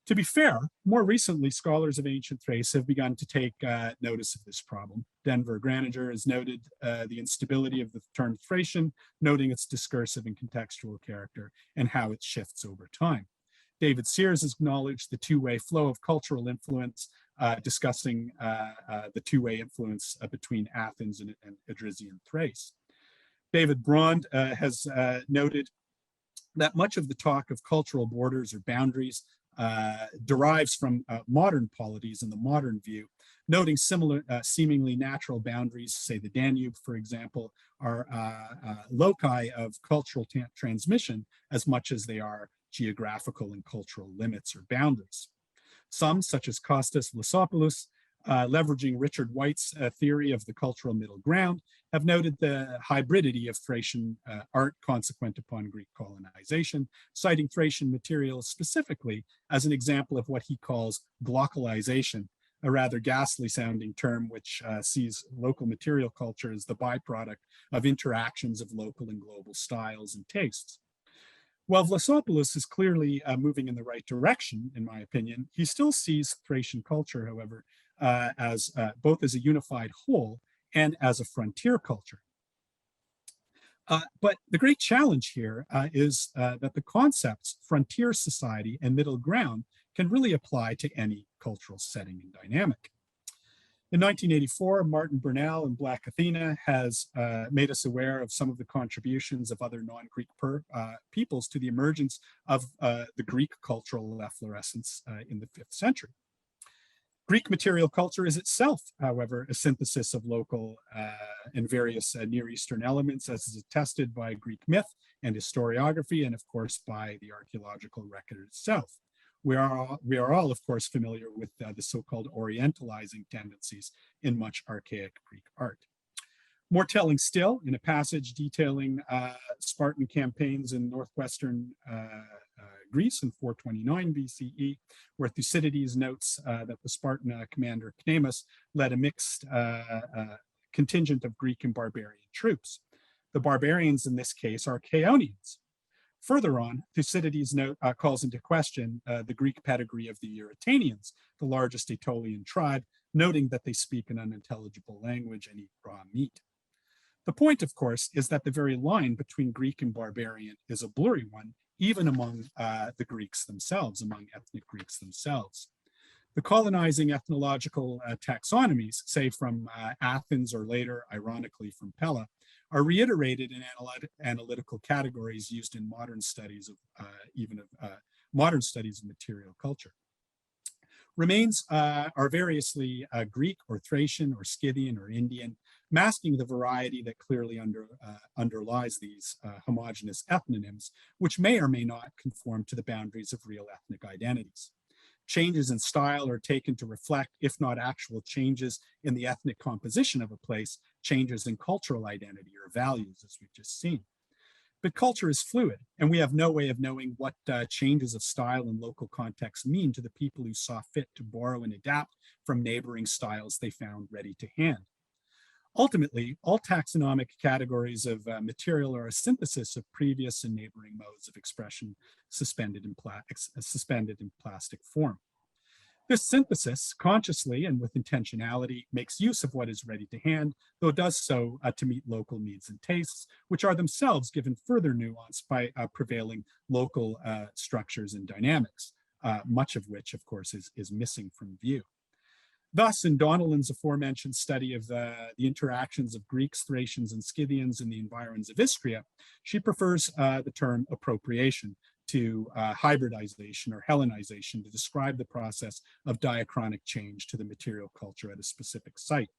To be fair, more recently, scholars of ancient Thrace have begun to take notice of this problem. Denver Graninger has noted the instability of the term Thracian, noting its discursive and contextual character and how it shifts over time. David Sears has acknowledged the two-way flow of cultural influence, discussing the two-way influence between Athens and Odrysian Thrace. David Brond has noted that much of the talk of cultural borders or boundaries derives from modern polities in the modern view, noting similar seemingly natural boundaries, say the Danube, for example, are loci of cultural transmission as much as they are geographical and cultural limits or boundaries. Some, such as Kostas Vlasopoulos, leveraging Richard White's theory of the cultural middle ground, have noted the hybridity of Thracian art consequent upon Greek colonization, citing Thracian materials specifically as an example of what he calls gloccalization, a rather ghastly sounding term which sees local material culture as the byproduct of interactions of local and global styles and tastes. While Vlasopoulos is clearly moving in the right direction, in my opinion, he still sees Thracian culture, however, as both as a unified whole and as a frontier culture. But the great challenge here is that the concepts frontier society and middle ground can really apply to any cultural setting and dynamic. In 1984, Martin Bernal and Black Athena has made us aware of some of the contributions of other non-Greek peoples to the emergence of the Greek cultural efflorescence in the 5th century. Greek material culture is itself, however, a synthesis of local and various Near Eastern elements, as is attested by Greek myth and historiography, and of course by the archaeological record itself. We are all, of course, familiar with the so-called Orientalizing tendencies in much archaic Greek art. More telling still, in a passage detailing Spartan campaigns in northwestern Greece in 429 BCE, where Thucydides notes that the Spartan commander Cnemus led a mixed contingent of Greek and barbarian troops. The barbarians in this case are Chaonians. Further on, Thucydides calls into question the Greek pedigree of the Eurytanians, the largest Aetolian tribe, noting that they speak an unintelligible language and eat raw meat. The point, of course, is that the very line between Greek and barbarian is a blurry one, even among the Greeks themselves, among ethnic Greeks themselves. The colonizing ethnological taxonomies, say from Athens or later, ironically from Pella, are reiterated in analytical categories used in modern studies of modern studies of material culture. Remains are variously Greek or Thracian or Scythian or Indian, masking the variety that clearly underlies these homogeneous ethnonyms, which may or may not conform to the boundaries of real ethnic identities. Changes in style are taken to reflect, if not actual changes in the ethnic composition of a place, changes in cultural identity or values, as we've just seen. But culture is fluid, and we have no way of knowing what changes of style and local context mean to the people who saw fit to borrow and adapt from neighboring styles they found ready to hand. Ultimately, all taxonomic categories of material are a synthesis of previous and neighboring modes of expression suspended in plastic form. This synthesis, consciously and with intentionality, makes use of what is ready to hand, though it does so to meet local needs and tastes, which are themselves given further nuance by prevailing local structures and dynamics, much of which, of course, is missing from view. Thus, in Donnellan's aforementioned study of the interactions of Greeks, Thracians, and Scythians in the environs of Istria, she prefers the term appropriation to hybridization or Hellenization to describe the process of diachronic change to the material culture at a specific site.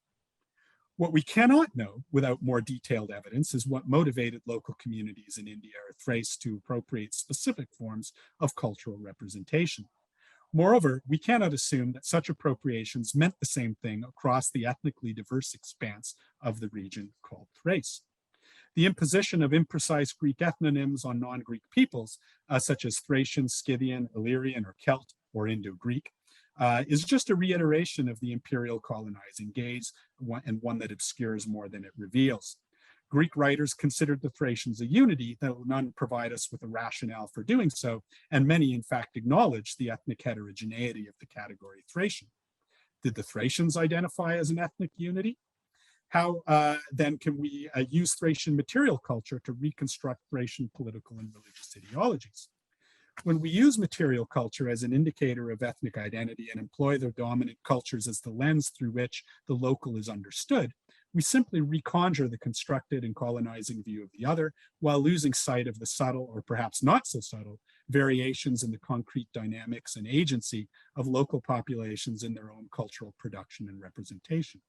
What we cannot know without more detailed evidence is what motivated local communities in India or Thrace to appropriate specific forms of cultural representation. Moreover, we cannot assume that such appropriations meant the same thing across the ethnically diverse expanse of the region called Thrace. The imposition of imprecise Greek ethnonyms on non-Greek peoples, such as Thracian, Scythian, Illyrian, or Celt, or Indo-Greek, is just a reiteration of the imperial colonizing gaze, and one that obscures more than it reveals. Greek writers considered the Thracians a unity, though none provide us with a rationale for doing so, and many in fact acknowledge the ethnic heterogeneity of the category Thracian. Did the Thracians identify as an ethnic unity? How then can we use Thracian material culture to reconstruct Thracian political and religious ideologies? When we use material culture as an indicator of ethnic identity and employ the dominant cultures as the lens through which the local is understood, we simply reconjure the constructed and colonizing view of the other while losing sight of the subtle, or perhaps not so subtle, variations in the concrete dynamics and agency of local populations in their own cultural production and representation.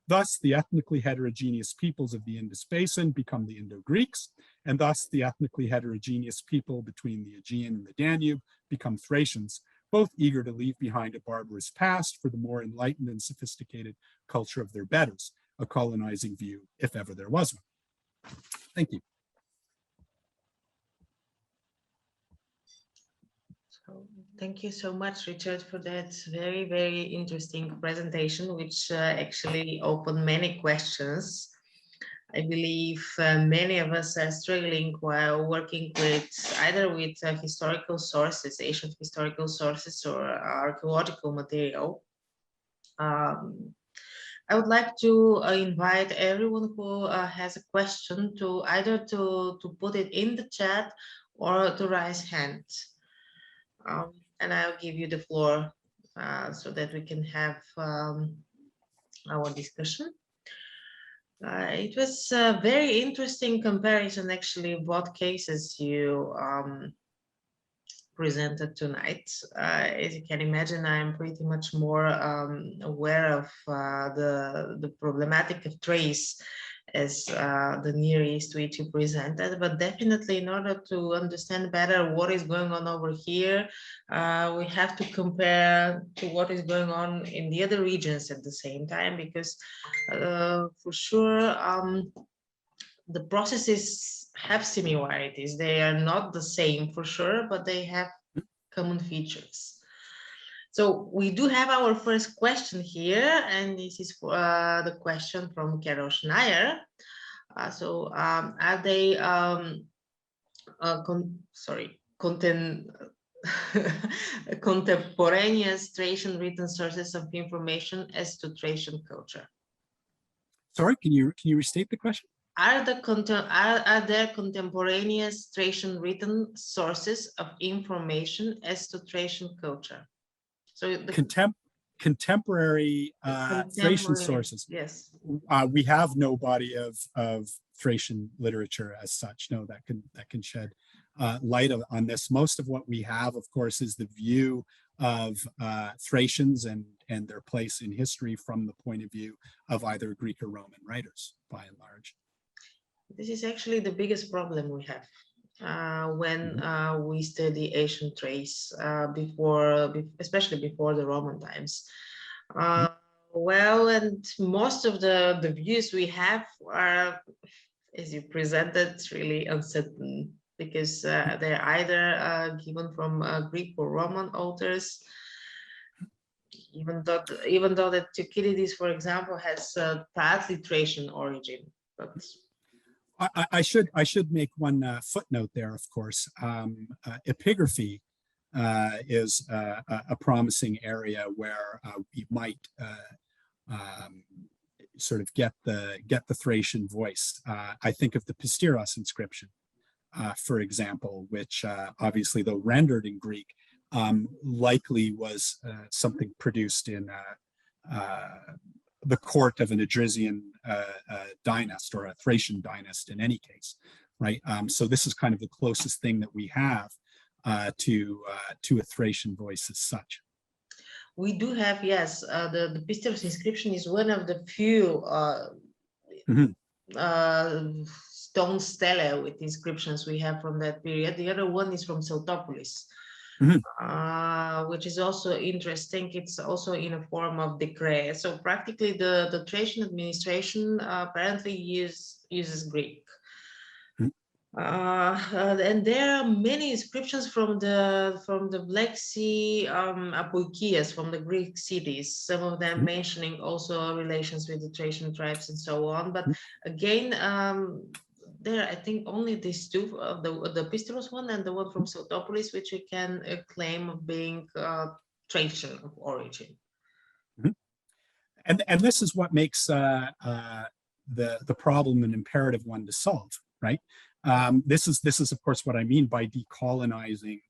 Thus, the ethnically heterogeneous peoples of the Indus Basin become the Indo-Greeks, and thus the ethnically heterogeneous people between the Aegean and the Danube become Thracians, both eager to leave behind a barbarous past for the more enlightened and sophisticated culture of their betters, a colonizing view, if ever there was one. Thank you. Thank you so much, Richard, for that very, very interesting presentation, which actually opened many questions. I believe many of us are struggling while working with either with historical sources, ancient historical sources, or archaeological material. I would like to invite everyone who has a question to either to put it in the chat or to raise hands. And I'll give you the floor so that we can have our discussion. It was a very interesting comparison, actually, what cases you presented tonight. As you can imagine, I am pretty much more aware of the problematic of Thrace as the Near East which you presented, but definitely in order to understand better what is going on over here, we have to compare to what is going on in the other regions at the same time, because for sure the processes have similarities. They are not the same for sure, but they have common features. So we do have our first question here, and this is the question from Carol Schneier. Are they contemporaneous Thracian written sources of information as to Thracian culture? Sorry, can you restate the question? Are there contemporaneous Thracian written sources of information as to Thracian culture? So the contemporary Thracian sources. Yes. We have no body of Thracian literature as such. No, that can shed light on this. Most of what we have, of course, is the view of Thracians and their place in history from the point of view of either Greek or Roman writers, by and large. This is actually the biggest problem we have when we study Ancient Thrace, especially before the Roman times. Well, and most of the views we have are, as you presented, really uncertain, because they're either given from Greek or Roman authors, even though that Thucydides, for example, has partly Thracian origin. But I should make one footnote there, of course. Epigraphy is a promising area where we might sort of get the Thracian voice. I think of the Posteros inscription, for example, which obviously, though rendered in Greek, likely was something produced in the court of an Idrisian dynast or a Thracian dynast in any case, right? So this is kind of the closest thing that we have to a Thracian voice as such. We do have, yes, the Posteros inscription is one of the few stone stelae with inscriptions we have from that period. The other one is from Sotopolis, which is also interesting. It's also in a form of decree. So practically the Thracian administration apparently uses Greek. And there are many inscriptions from the Black Sea apoikias, from the Greek cities, some of them mentioning also relations with the Thracian tribes and so on. But again, there I think only these two, the Posteros one and the one from Sotopolis, which we can claim of being Thracian of origin. And this is what makes the problem an imperative one to solve, right? This is of course what I mean by decolonizing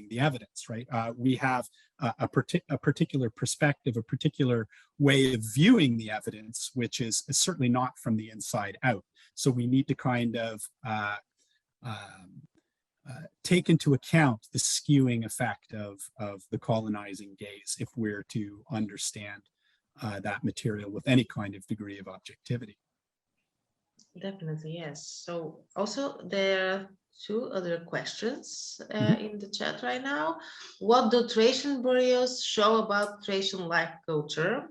the evidence, right? We have a particular perspective, a particular way of viewing the evidence, which is certainly not from the inside out. So we need to kind of take into account the skewing effect of the colonizing gaze if we're to understand that material with any kind of degree of objectivity. Definitely, yes. So also there are two other questions in the chat right now. What do Thracian burials show about Thracian life culture?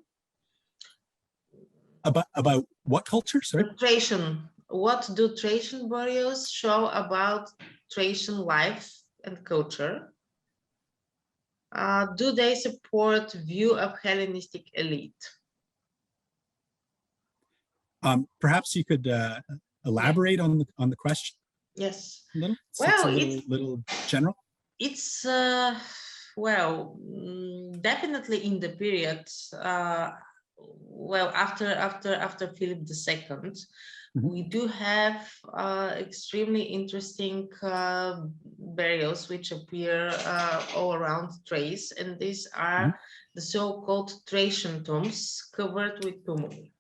About what culture? Sorry. Thracian. What do Thracian burials show about Thracian life and culture? Do they support view of Hellenistic elite? Perhaps you could elaborate on the question. Yes. A little. Well, it's a little general. It's well, definitely in the period well after Philip II, we do have extremely interesting burials which appear all around Thrace, and these are the so-called Thracian tombs covered with tumuli.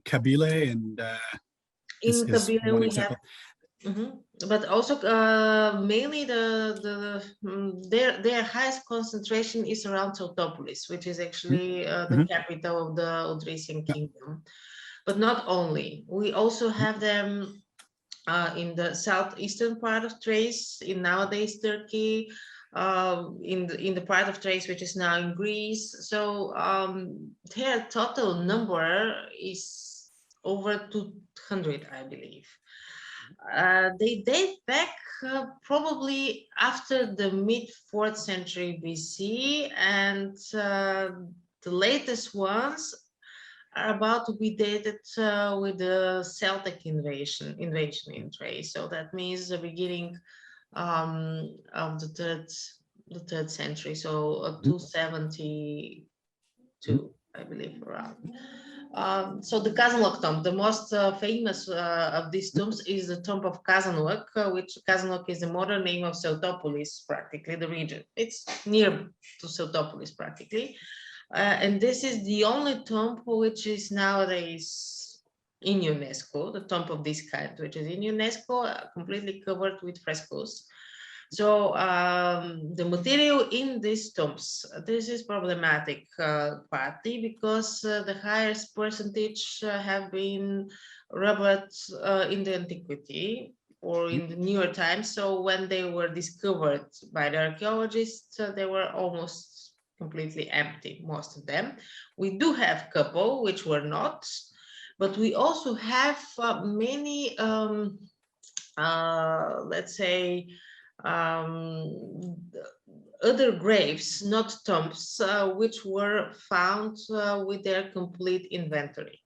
Kabyle and in Kabyle we example. have, but also mainly their highest concentration is around Sotopolis, which is actually the capital of the Odrysian kingdom. But not only, we also have them in the southeastern part of Thrace, in nowadays Turkey, in the part of Thrace which is now in Greece. So their total number is over 200, I believe. They date back probably after the mid-4th century BC, and the latest ones are about to be dated with the Celtic invasion in Thrace. So that means the beginning of the third century, so 272, I believe, around. So the Kazanlak tomb, the most famous of these tombs is the tomb of Kazanlak, which Kazanlak is the modern name of Sotopolis, practically the region. It's near to Sotopolis, practically. And this is the only tomb which is nowadays in UNESCO, the tomb of this kind, which is in UNESCO, completely covered with frescoes. So the material in these tombs, this is problematic partly because the highest percentage have been robbered in the antiquity or in the newer times. So when they were discovered by the archaeologists, they were almost completely empty, most of them. We do have a couple which were not, but we also have many, let's say, other graves, not tombs, which were found with their complete inventory.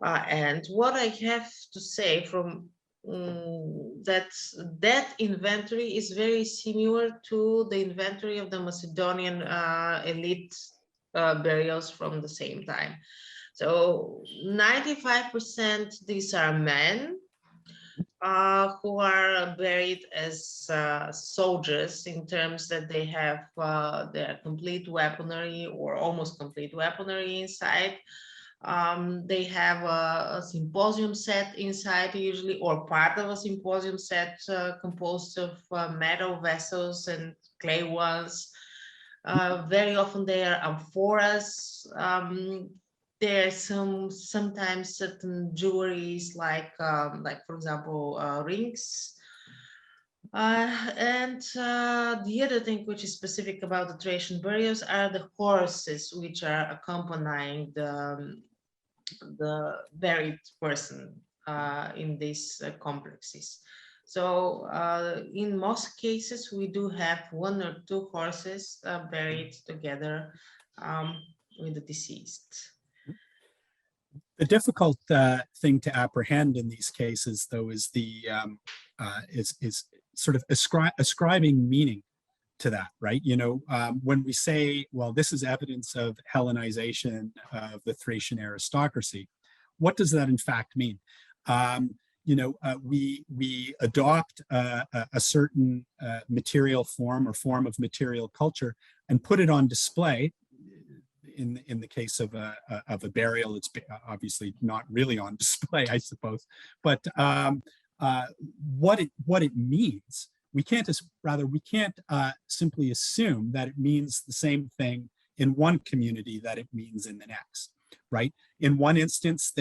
And what I have to say from that inventory is very similar to the inventory of the Macedonian elite burials from the same time. So 95% these are men, who are buried as soldiers, in terms that they have their complete weaponry or almost complete weaponry inside. They have a symposium set inside usually, or part of a symposium set composed of metal vessels and clay ones. Very often they are amphoras. There's sometimes certain jewelries like for example rings. And the other thing which is specific about the Thracian burials are the horses which are accompanying the buried person in these complexes. So in most cases, we do have one or two horses buried together with the deceased. The difficult thing to apprehend in these cases, though, is the is sort of ascribing meaning to that, right? You know, when we say, well, this is evidence of Hellenization of the Thracian aristocracy, what does that in fact mean? You know, we adopt a certain material form or form of material culture and put it on display. In the case of a burial, it's obviously not really on display, I suppose. But what it means, we can't simply assume that it means the same thing in one community that it means in the next, right? In one instance,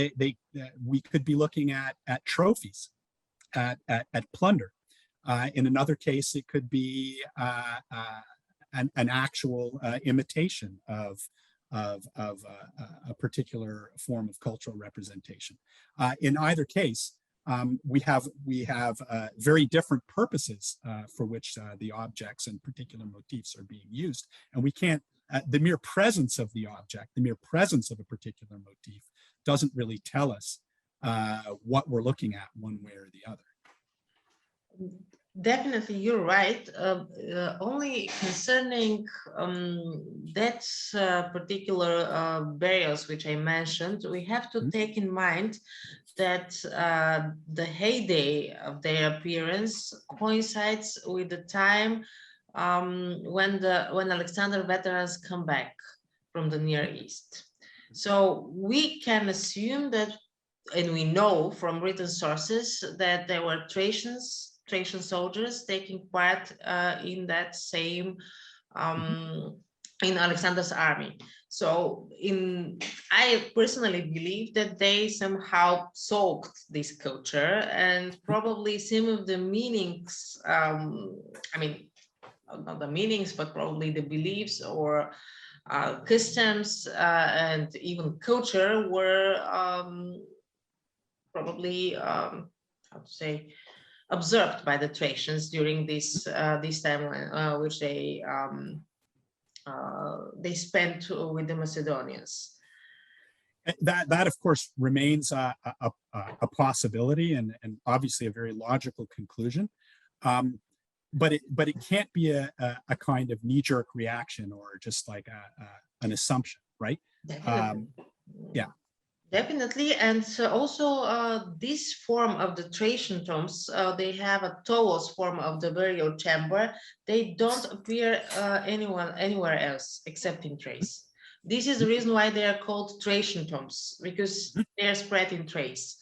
we could be looking at trophies, at plunder. In another case, it could be an actual imitation of a particular form of cultural representation. In either case, we have very different purposes for which the objects and particular motifs are being used, and we can't. The mere presence of the object, the mere presence of a particular motif, doesn't really tell us what we're looking at one way or the other. Definitely, you're right. Only concerning that particular burials which I mentioned, we have to take in mind that the heyday of their appearance coincides with the time when Alexander veterans come back from the Near East. So we can assume that, and we know from written sources, that there were Thracian soldiers taking part in that same in Alexander's army. So I personally believe that they somehow soaked this culture, and probably some of the meanings, I mean, not the meanings, but probably the beliefs or customs and even culture were probably, how to say, observed by the Thracians during this time which they spent with the Macedonians. That of course remains a possibility, and obviously a very logical conclusion, but it can't be a kind of knee-jerk reaction or just like an assumption, right? Yeah. Definitely, and also this form of the Thracian tombs, they have a Tolos form of the burial chamber. They don't appear anywhere else except in Thrace. This is the reason why they are called Thracian tombs, because they are spread in Thrace.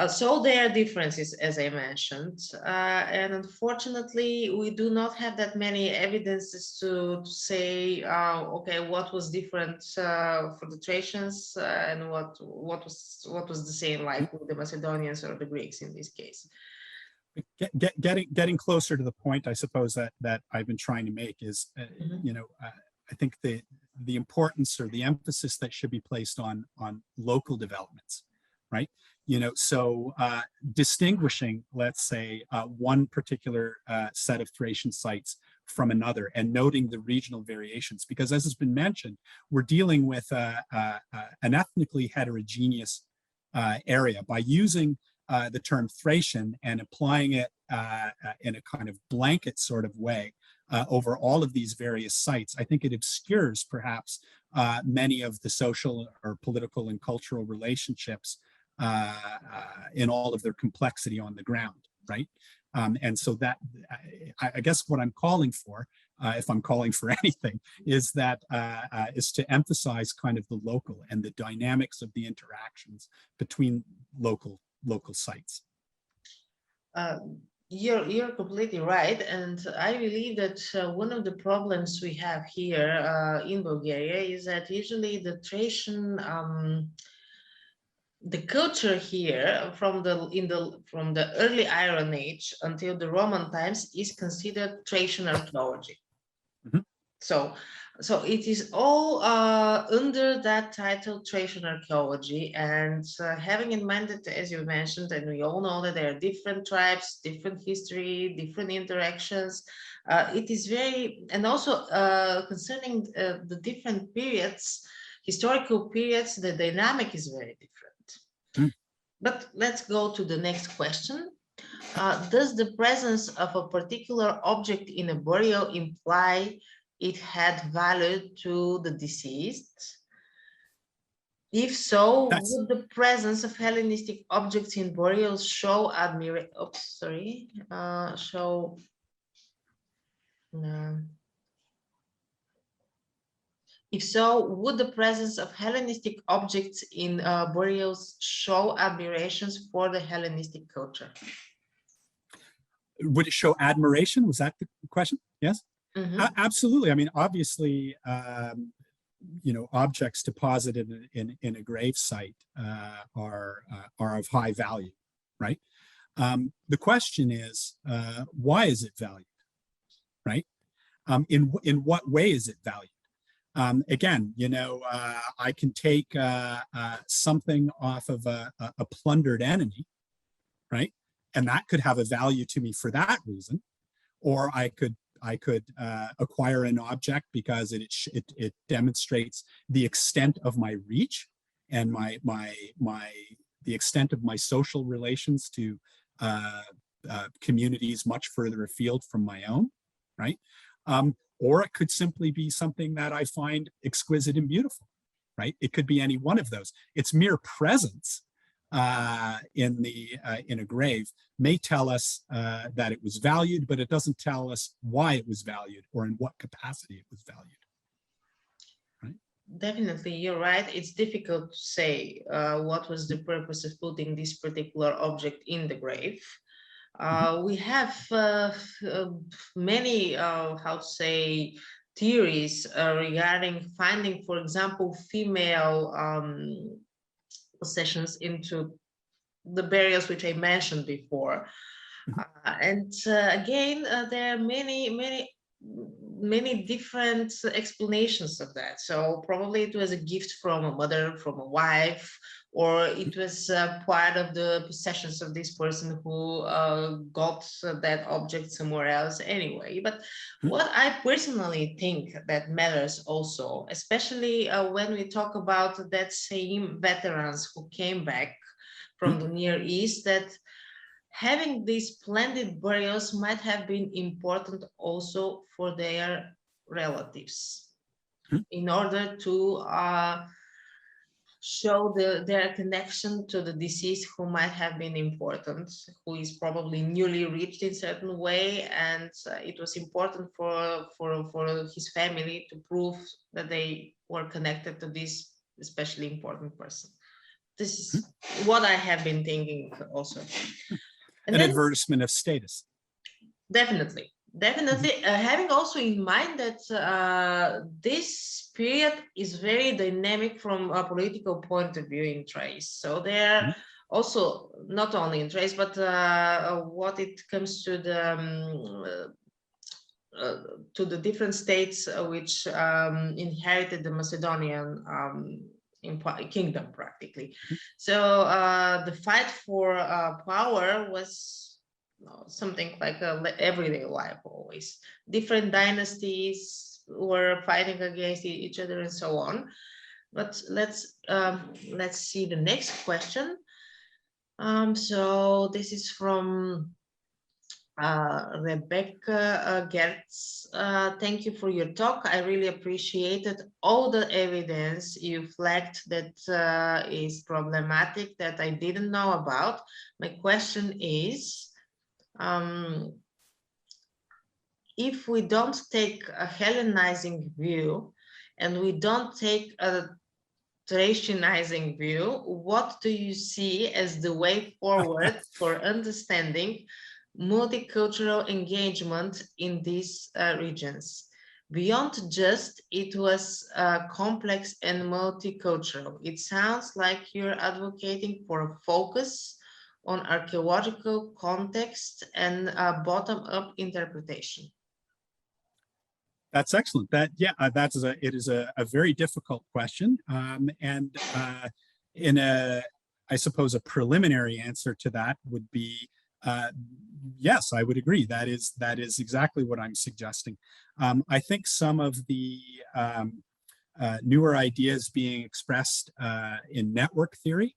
So there are differences, as I mentioned, and unfortunately, we do not have that many evidences to say, okay, what was different for the Thracians and what was the same, like with the Macedonians or the Greeks in this case. Getting closer to the point, I suppose that I've been trying to make is, you know, I think the importance or the emphasis that should be placed on local developments, right? You know, so distinguishing, let's say, one particular set of Thracian sites from another and noting the regional variations, because as has been mentioned, we're dealing with an ethnically heterogeneous area. By using the term Thracian and applying it in a kind of blanket sort of way over all of these various sites, I think it obscures perhaps many of the social or political and cultural relationships in all of their complexity on the ground, right? And so that, I guess what I'm calling for, if I'm calling for anything, is that is to emphasize kind of the local and the dynamics of the interactions between local sites. You're completely right, and I believe that one of the problems we have here in Bulgaria is that usually the Thracian the culture here from the early Iron Age until the Roman times is considered Thracian archaeology. Mhm. So it is all under that title, Thracian archaeology, and having in mind that, as you mentioned, and we all know that there are different tribes, different history, different interactions. It is very, and also concerning the different periods, historical periods, the dynamic is very different. But let's go to the next question. Does the presence of a particular object in a burial imply it had value to the deceased? If so, would the presence of Hellenistic objects in burials show admiration? Oops, sorry. If so, would the presence of Hellenistic objects in burials show admirations for the Hellenistic culture? Would it show admiration? Was that the question? Yes. Mm-hmm. Absolutely. I mean, obviously, objects deposited in a grave site are of high value, right? The question is, why is it valued, right? In what way is it valued? Again, I can take something off of a plundered enemy, right? And that could have a value to me for that reason, or I could acquire an object because it demonstrates the extent of my reach and the extent of my social relations to communities much further afield from my own, right? Or it could simply be something that I find exquisite and beautiful, right? It could be any one of those. Its mere presence in a grave may tell us that it was valued, but it doesn't tell us why it was valued or in what capacity it was valued. Right? Definitely, you're right. It's difficult to say what was the purpose of putting this particular object in the grave. We have many, theories regarding finding, for example, female possessions into the burials which I mentioned before. Again, there are many different explanations of that. So probably it was a gift from a mother, from a wife, or it was part of the possessions of this person who got that object somewhere else anyway. But what I personally think that matters also, especially when we talk about that same veterans who came back from the Near East, that having these splendid burials might have been important also for their relatives in order to show their connection to the deceased who might have been important, who is probably newly reached in a certain way, and it was important for his family to prove that they were connected to this especially important person. This is what I have been thinking also. An advertisement of status. Definitely. Having also in mind that this period is very dynamic from a political point of view in Thrace. So there also, not only in Thrace, but what it comes to the different states which inherited the Macedonian kingdom practically. So the fight for power was something like everyday life always. Different dynasties were fighting against each other and so on. But let's see the next question. So this is from Rebecca Gertz, thank you for your talk. I really appreciated all the evidence you flagged that is problematic that I didn't know about. My question is, if we don't take a Hellenizing view and we don't take a Thracianizing view, what do you see as the way forward for understanding multicultural engagement in these regions? Beyond just it was complex and multicultural, it sounds like you're advocating for a focus on archaeological context and bottom-up interpretation. That's excellent. It is a very difficult question, and in a, I suppose, a preliminary answer to that would be yes, I would agree. That is exactly what I'm suggesting. I think some of the newer ideas being expressed in network theory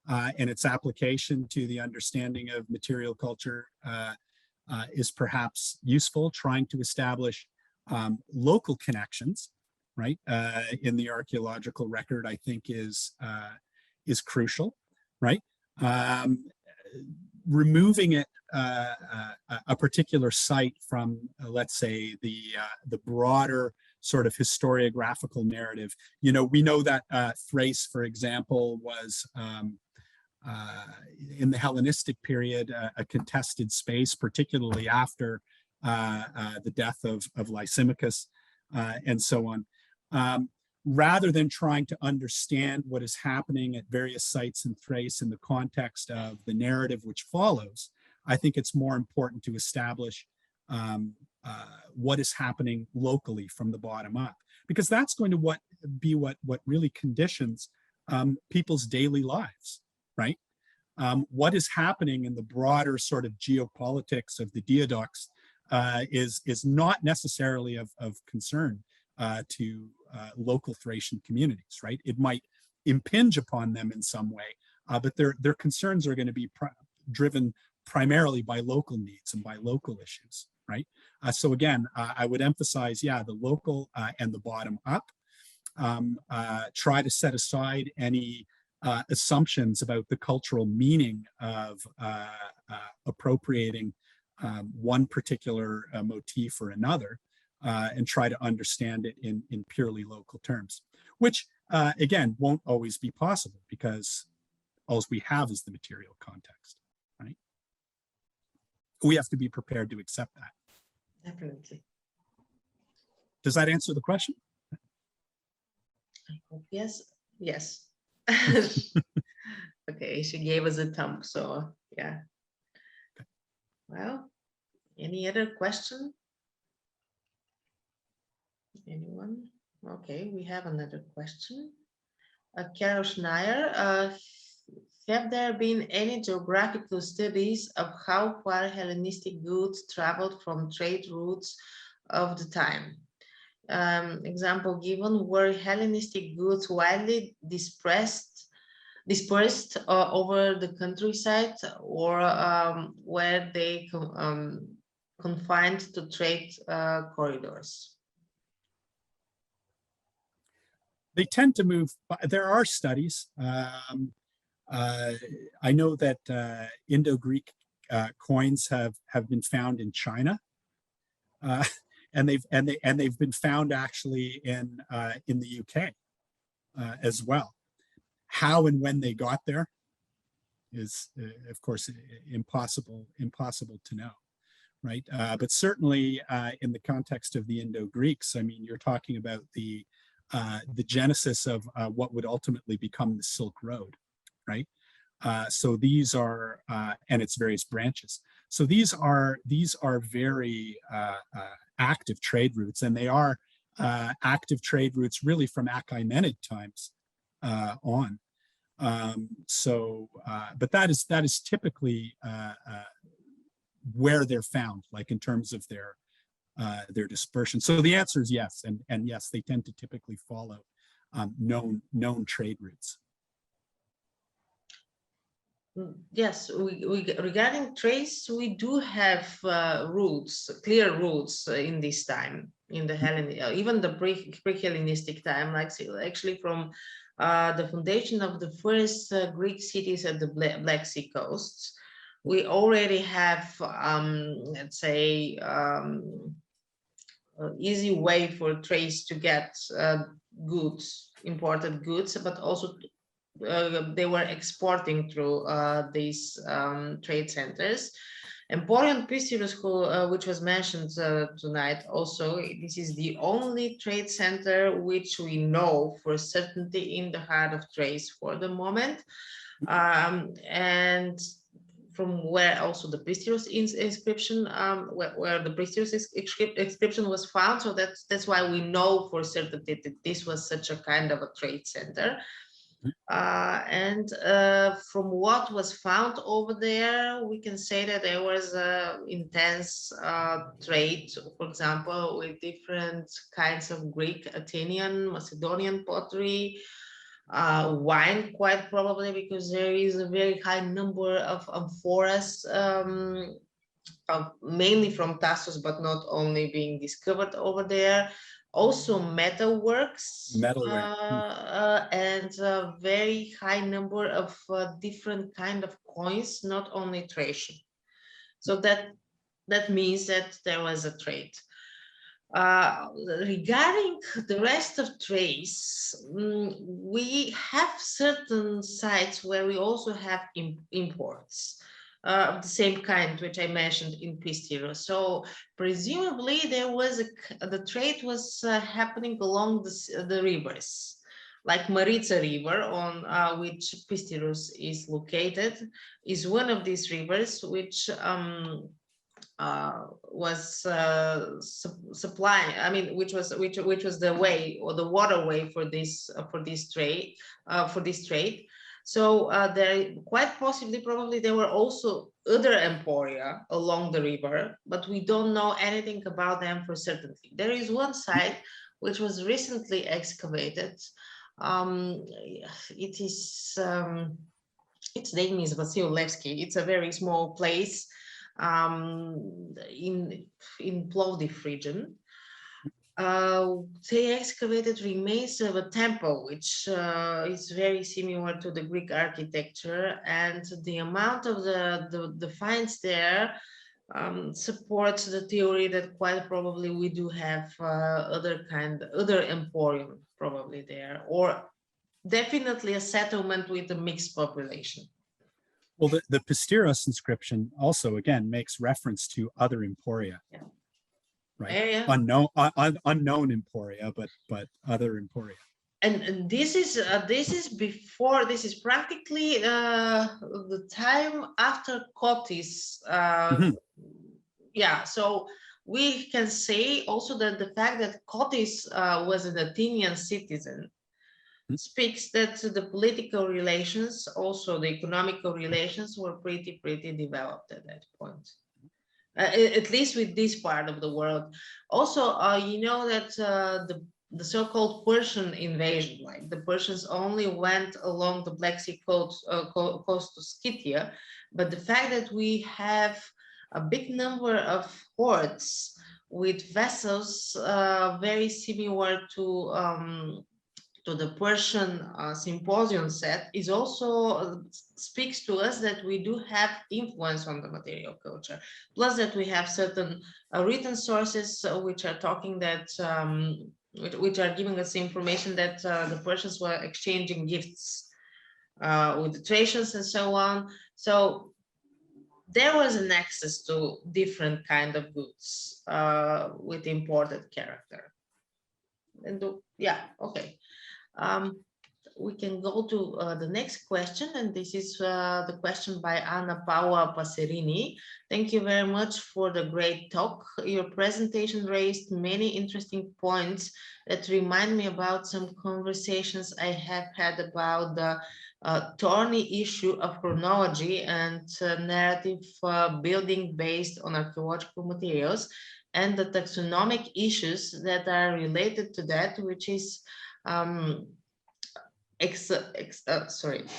and its application to the understanding of material culture is perhaps useful, trying to establish local connections, right, in the archaeological record, I think is crucial, right? Removing it, a particular site from, let's say, the broader sort of historiographical narrative. You know, we know that Thrace, for example, was in the Hellenistic period a contested space, particularly after the death of Lysimachus and so on. Rather than trying to understand what is happening at various sites in Thrace in the context of the narrative which follows, I think it's more important to establish what is happening locally from the bottom up, because that's going to be what really conditions people's daily lives, right? What is happening in the broader sort of geopolitics of the Diadoques is not necessarily of concern to local Thracian communities, right? It might impinge upon them in some way, but their concerns are going to be driven primarily by local needs and by local issues, right? So again, I would emphasize, yeah, the local and the bottom up. Try to set aside any assumptions about the cultural meaning of appropriating one particular motif or another, and try to understand it in purely local terms, which again won't always be possible because all we have is the material context, right? We have to be prepared to accept that. Definitely. Does that answer the question? I hope yes. Yes. Okay, she gave us a thumb, so yeah. Well, any other question? Anyone? Okay, we have another question. Carol Schneier, have there been any geographical studies of how far Hellenistic goods traveled from trade routes of the time? Example given, were Hellenistic goods widely dispersed over the countryside, or were they confined to trade corridors? They tend to move. There are studies. I know that Indo-Greek coins have been found in China, and they've been found actually in the UK as well. How and when they got there is, of course, impossible to know, right? But certainly in the context of the Indo-Greeks, I mean, you're talking about the genesis of what would ultimately become the Silk Road, right? So these are, and its various branches. So these are very active trade routes, and they are active trade routes really from Achaemenid times on. But that is typically where they're found, like in terms of their dispersion. So the answer is yes, and yes, they tend to typically follow known trade routes. Yes, regarding trace, we do have roots, clear roots in this time, in the even the pre-Hellenistic time, like actually from the foundation of the first Greek cities at the Black Sea coasts. We already have, let's say, easy way for trace to get goods, imported goods, but also they were exporting through these trade centers. Emporium Pistiros, which was mentioned tonight also, this is the only trade center which we know for certainty in the heart of Thrace for the moment. And from where also the Posteros inscription, where the Posteros inscription was found. So that's why we know for certainty that this was such a kind of a trade center. And from what was found over there, we can say that there was intense trade, for example, with different kinds of Greek, Athenian, Macedonian pottery, wine, quite probably, because there is a very high number of amphoras, mainly from Tassos, but not only being discovered over there. Also metalworks, and a very high number of different kind of coins, not only Thracian. So that means that there was a trade. Regarding the rest of Thrace, we have certain sites where we also have imports of the same kind, which I mentioned in Pistiros. So presumably there was the trade was happening along the rivers, like Maritsa River, on which Pistiros is located, is one of these rivers which was supplying, I mean, which was the way or the waterway for this trade. So there quite possibly, probably there were also other emporia along the river, but we don't know anything about them for certainty. There is one site which was recently excavated. It is its name is Vasilevskiy. It's a very small place in Plovdiv region. They excavated remains of a temple, which is very similar to the Greek architecture, and the amount of the finds there supports the theory that quite probably we do have other emporium probably there, or definitely a settlement with a mixed population. Well, the Posteros inscription also, again, makes reference to other emporia, right? Unknown emporia, but other emporia. And this is before. This is practically the time after Cotys. Yeah, so we can say also that the fact that Cotys was an Athenian citizen speaks that the political relations, also the economical relations, were pretty developed at that point, at least with this part of the world. Also, you know that the so-called Persian invasion, like the Persians only went along the Black Sea coast to Scythia, but the fact that we have a big number of hordes with vessels very similar to the Persian symposium set is also speaks to us that we do have influence on the material culture. Plus that we have certain written sources which are talking that, which are giving us information that the Persians were exchanging gifts with the Thracians and so on. So there was an access to different kind of goods with imported character. And yeah, okay. We can go to the next question, and this is the question by Anna Paula Passerini. Thank you very much for the great talk. Your presentation raised many interesting points that remind me about some conversations I have had about the thorny issue of chronology and narrative building based on archaeological materials, and the taxonomic issues that are related to that, which is exacerbated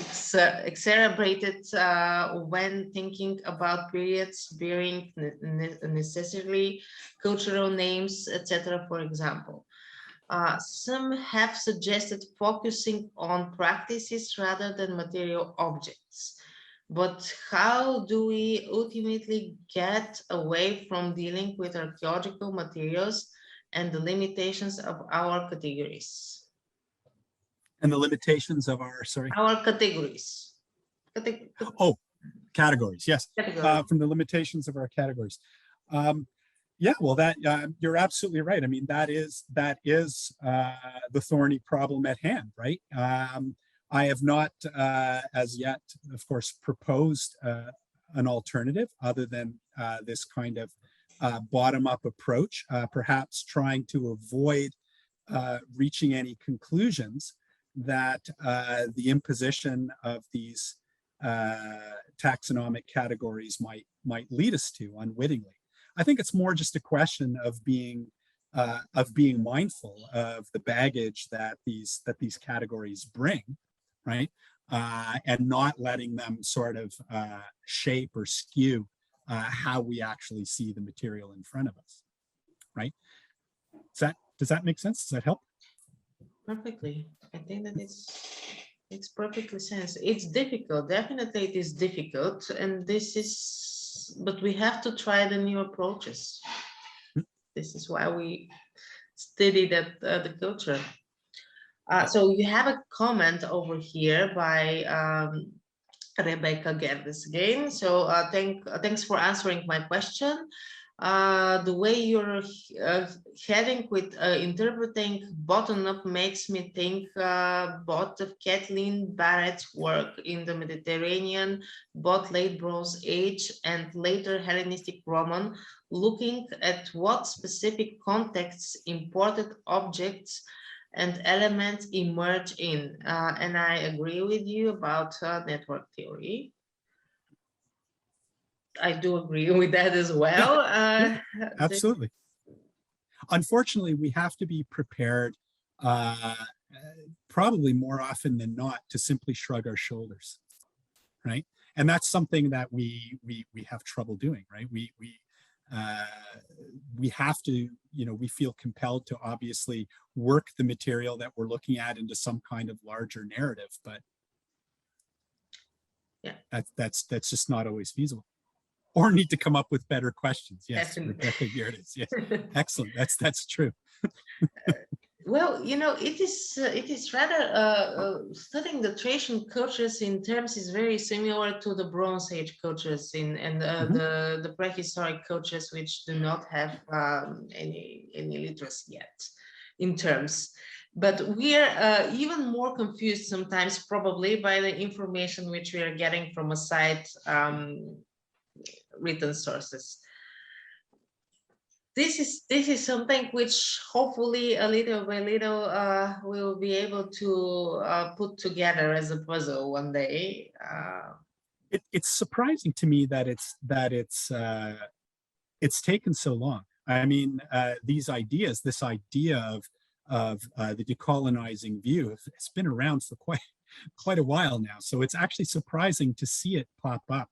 when thinking about periods bearing necessarily cultural names, etc. For example, some have suggested focusing on practices rather than material objects. But how do we ultimately get away from dealing with archaeological materials and the limitations of our categories? And the limitations of our, sorry? Our categories. Oh, categories, yes. Categories. From the limitations of our categories. Yeah, well, that you're absolutely right. I mean, that is the thorny problem at hand, right? I have not as yet, of course, proposed an alternative other than this kind of bottom-up approach, perhaps trying to avoid reaching any conclusions that the imposition of these taxonomic categories might lead us to unwittingly. I think it's more just a question of being mindful of the baggage that these categories bring, right? And not letting them sort of shape or skew how we actually see the material in front of us, right? Does that make sense? Does that help? Perfectly. I think that it's perfectly sense. It's difficult. Definitely, it is difficult, and but we have to try the new approaches. This is why we study the culture. So you have a comment over here by Rebecca Gerdes again. So thanks for answering my question. The way you're heading with interpreting bottom-up makes me think both of Kathleen Barrett's work in the Mediterranean, both late Bronze Age and later Hellenistic Roman, looking at what specific contexts imported objects and elements emerge in. And I agree with you about network theory. I do agree with that as well. Yeah, absolutely. Unfortunately, we have to be prepared probably more often than not to simply shrug our shoulders, right? And that's something that we have trouble doing, right? We have to, we feel compelled to obviously work the material that we're looking at into some kind of larger narrative, but yeah, that's just not always feasible. Or need to come up with better questions. Yes, Rebecca Gerdes. Yes, excellent. That's true. Well, it is rather studying the Thracian cultures in terms is very similar to the Bronze Age cultures and the prehistoric cultures which do not have any literacy yet in terms. But we are even more confused sometimes, probably, by the information which we are getting from aside written sources. This is something which hopefully a little by little we'll be able to put together as a puzzle one day. It's surprising to me that it's taken so long. I mean, this idea of the decolonizing view, it's been around for quite a while now. So it's actually surprising to see it pop up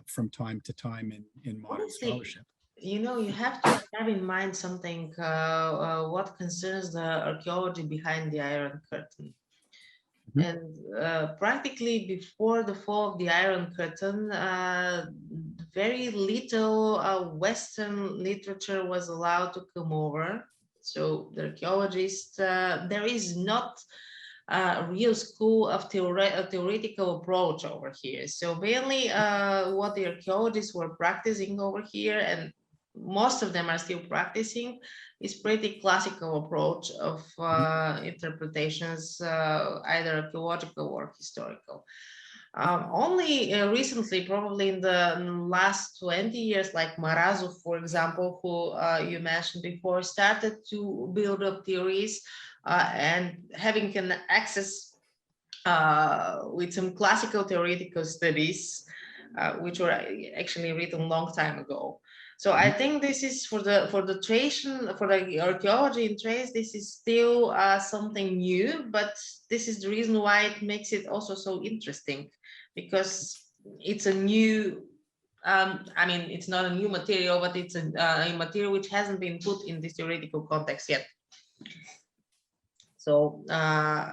from time to time in modern scholarship. You have to have in mind something, what concerns the archaeology behind the Iron Curtain. And practically before the fall of the Iron Curtain, very little Western literature was allowed to come over. So the archaeologists, there is not a real school of theoretical approach over here. So mainly what the archaeologists were practicing over here, and most of them are still practicing, is pretty classical approach of interpretations, either archaeological or historical. Only recently, probably in the last 20 years, like Marazov, for example, who you mentioned before, started to build up theories and having an access with some classical theoretical studies, which were actually written a long time ago. So I think this is for the Thracian, for the archaeology in Thrace, this is still something new, but this is the reason why it makes it also so interesting, because it's a new, I mean, it's not a new material, but it's a material which hasn't been put in this theoretical context yet. So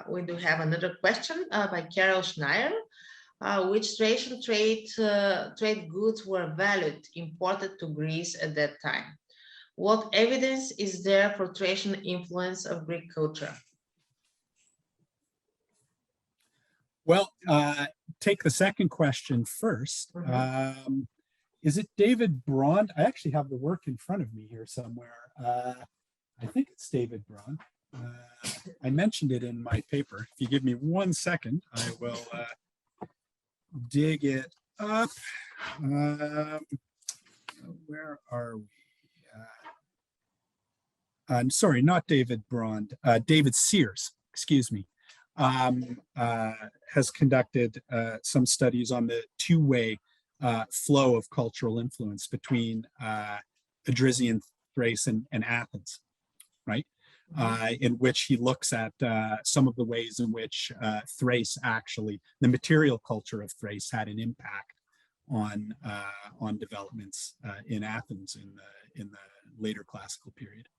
we do have another question by Carol Schneier. Which Thracian trade goods were valued, imported to Greece at that time? What evidence is there for Thracian influence of Greek culture? Well, take the second question first. Is it David Braun? I actually have the work in front of me here somewhere. I think it's David Braun. I mentioned it in my paper. If you give me 1 second, I will dig it up. Where are we? I'm sorry, not David Braun, David Sears, excuse me, has conducted some studies on the two-way flow of cultural influence between Adrisian Thrace and Athens, right? In which he looks at some of the ways in which Thrace actually, the material culture of Thrace had an impact on developments in Athens in the later classical period.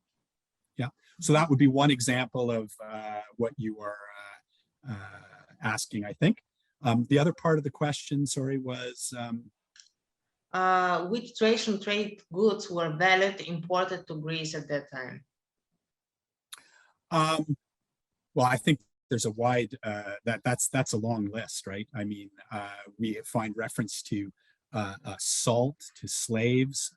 Yeah, so that would be one example of what you are asking, I think. The other part of the question, sorry, was which Thracian trade goods were valued, imported to Greece at that time? Well, I think there's a wide that's a long list, right? I mean, we find reference to salt, to slaves,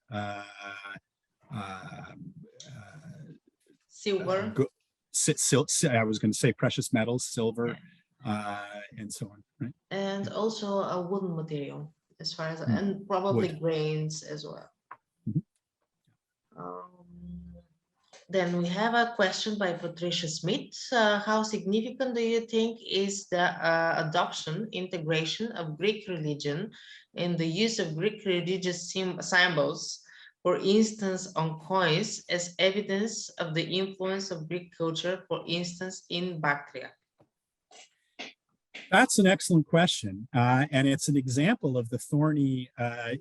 Silver. I was going to say precious metals, silver, and so on, right? And also a wooden material, as far as, and probably wood. Grains as well. Then we have a question by Patricia Smith. How significant do you think is the adoption, integration of Greek religion in the use of Greek religious symbols, for instance, on coins, as evidence of the influence of Greek culture, for instance, in Bactria? That's an excellent question, and it's an example of the thorny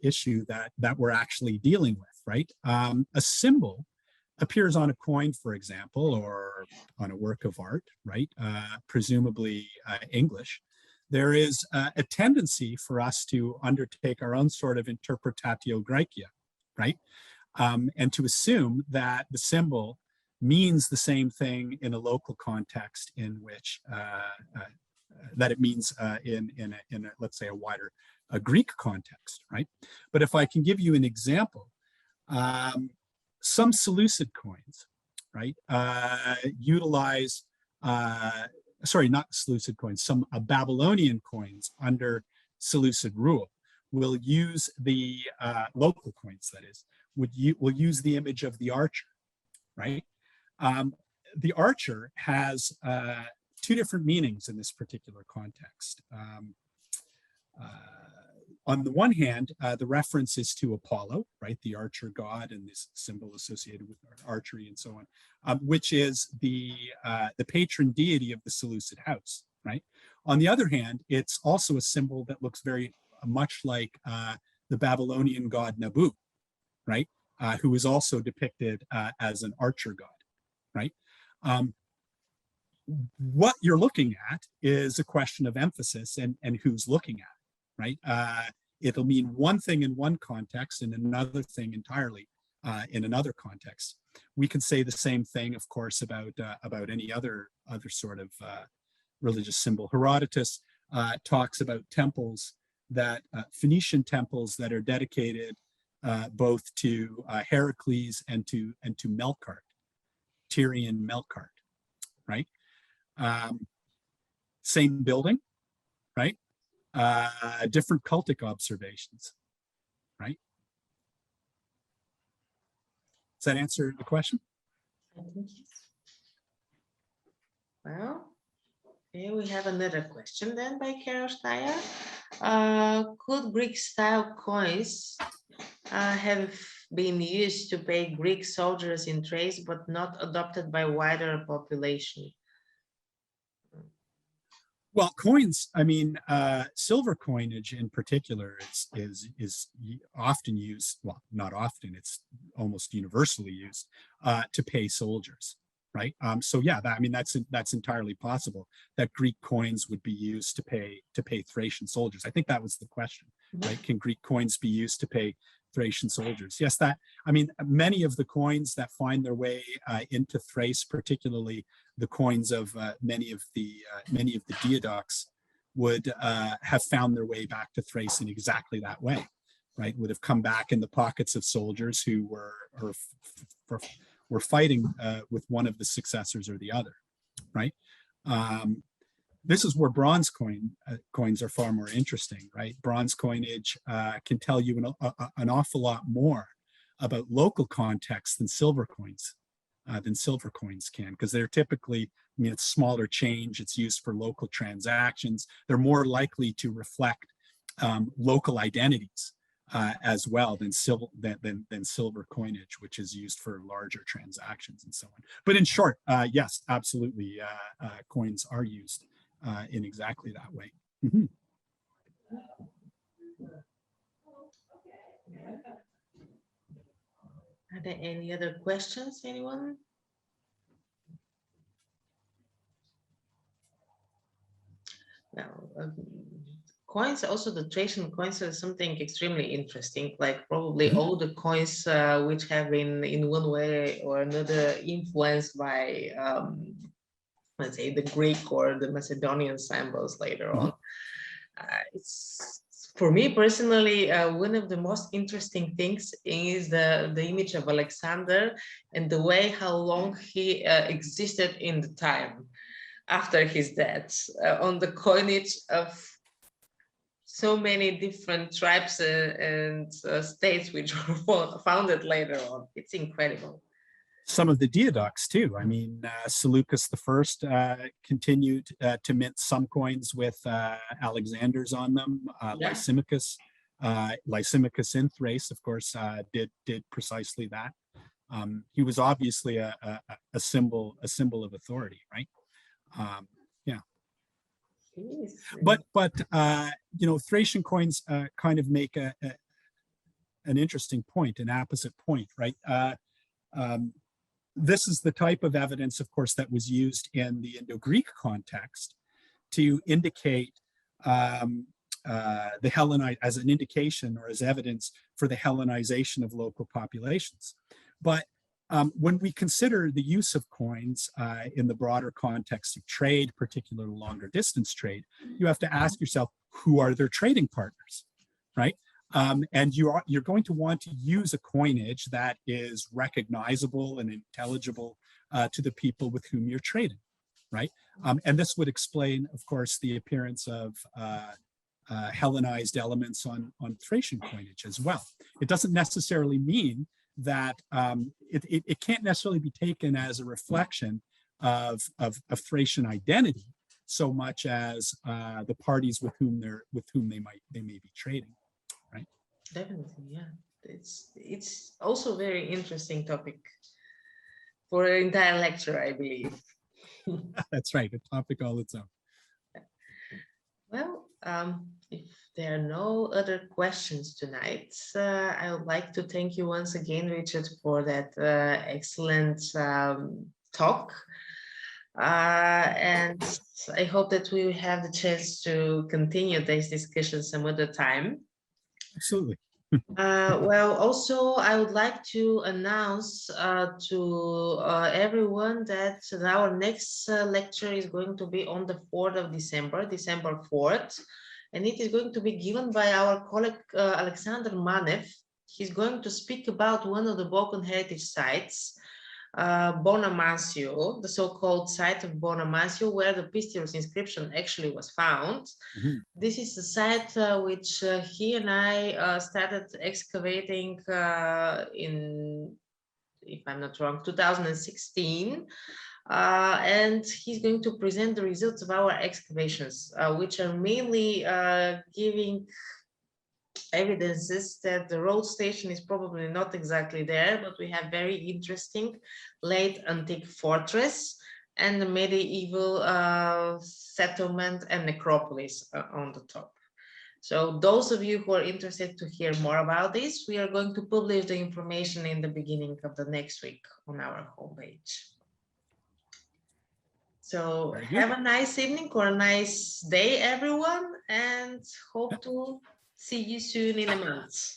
issue that we're actually dealing with, right? A symbol appears on a coin, for example, or on a work of art, right? Presumably English. There is a tendency for us to undertake our own sort of interpretatio Graecia, right? And to assume that the symbol means the same thing in a local context in which that it means in a, let's say, a wider Greek context, right? But if I can give you an example, some Seleucid coins, right, utilize, sorry, not Seleucid coins, some Babylonian coins under Seleucid rule will use the local coins, that is, will use the image of the archer, right? The archer has two different meanings in this particular context. On the one hand, the reference is to Apollo, right, the archer god, and this symbol associated with archery and so on, which is the patron deity of the Seleucid house, right? On the other hand, it's also a symbol that looks very much like the Babylonian god Nabu, right, who is also depicted as an archer god, right? What you're looking at is a question of emphasis and who's looking at it, right? It'll mean one thing in one context and another thing entirely in another context. We can say the same thing, of course, about any other sort of religious symbol. Herodotus talks about temples that Phoenician temples that are dedicated both to Heracles and to Melkart, Tyrian Melkart, right? Same building, right? Different cultic observations, right? Does that answer the question? I think yes. Well, here we have another question then by Carol Steyer. Could Greek style coins have been used to pay Greek soldiers in Thrace, but not adopted by wider population? Well, coins, I mean, silver coinage in particular is often used, well, not often, it's almost universally used to pay soldiers, right? So yeah, I mean, that's entirely possible that Greek coins would be used to pay Thracian soldiers. I think that was the question, right? Can Greek coins be used to pay Thracian soldiers? Yes, I mean, many of the coins that find their way into Thrace, particularly the coins of many of the diadoques, would have found their way back to Thrace in exactly that way, right? Would have come back in the pockets of soldiers who were fighting with one of the successors or the other, right? This is where bronze coins are far more interesting, right? Bronze coinage can tell you an awful lot more about local context than silver coins can, because they're typically, I mean, it's smaller change, it's used for local transactions. They're more likely to reflect local identities as well than silver coinage, which is used for larger transactions and so on. But in short, yes, absolutely, coins are used in exactly that way. Mm-hmm. Are there any other questions, anyone? Now, coins, also the Thracian coins are something extremely interesting, like probably all the coins which have been in one way or another influenced by, let's say, the Greek or the Macedonian symbols later on. It's, for me personally, one of the most interesting things is the image of Alexander and the way how long he existed in the time after his death, on the coinage of so many different tribes and states which were founded later on. It's incredible. Some of the diadoques too. I mean, Seleucus I continued to mint some coins with Alexander's on them. Lysimachus in Thrace, of course, did precisely that. He was obviously a symbol of authority, right? Yeah. But you know, Thracian coins kind of make an interesting point, an apposite point, right? This is the type of evidence, of course, that was used in the Indo-Greek context to indicate the Hellenized, as an indication or as evidence for the Hellenization of local populations. But when we consider the use of coins in the broader context of trade, particularly longer distance trade, you have to ask yourself, who are their trading partners, right? And you're going to want to use a coinage that is recognizable and intelligible to the people with whom you're trading, right? And this would explain, of course, the appearance of Hellenized elements on Thracian coinage as well. It doesn't necessarily mean that it can't necessarily be taken as a reflection of Thracian identity so much as the parties with whom they may be trading, right? Definitely, yeah. It's also a very interesting topic for an entire lecture, I believe. That's right, a topic all its own. Well, if there are no other questions tonight, I would like to thank you once again, Richard, for that excellent talk. And I hope that we will have the chance to continue this discussion some other time. Absolutely. Well, also, I would like to announce to everyone that our next lecture is going to be on the 4th of December, December 4th, and it is going to be given by our colleague Alexander Manev. He's going to speak about one of the Balkan heritage sites, Bonamasio, the so-called site of Bonamasio, where the Posteros inscription actually was found. This is the site which he and I started excavating in, if I'm not wrong, 2016. And he's going to present the results of our excavations, which are mainly giving evidences that the road station is probably not exactly there, but we have very interesting late antique fortress and the medieval settlement and necropolis on the top. So those of you who are interested to hear more about this, we are going to publish the information in the beginning of the next week on our homepage. So have a nice evening or a nice day, everyone, and hope to see you soon in a month.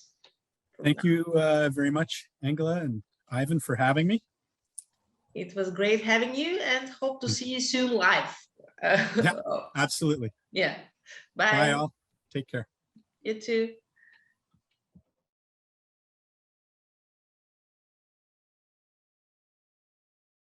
Thank you very much, Angela and Ivan, for having me. It was great having you and hope to see you soon live. Yeah, absolutely. Yeah. Bye. Bye all. Take care. You too.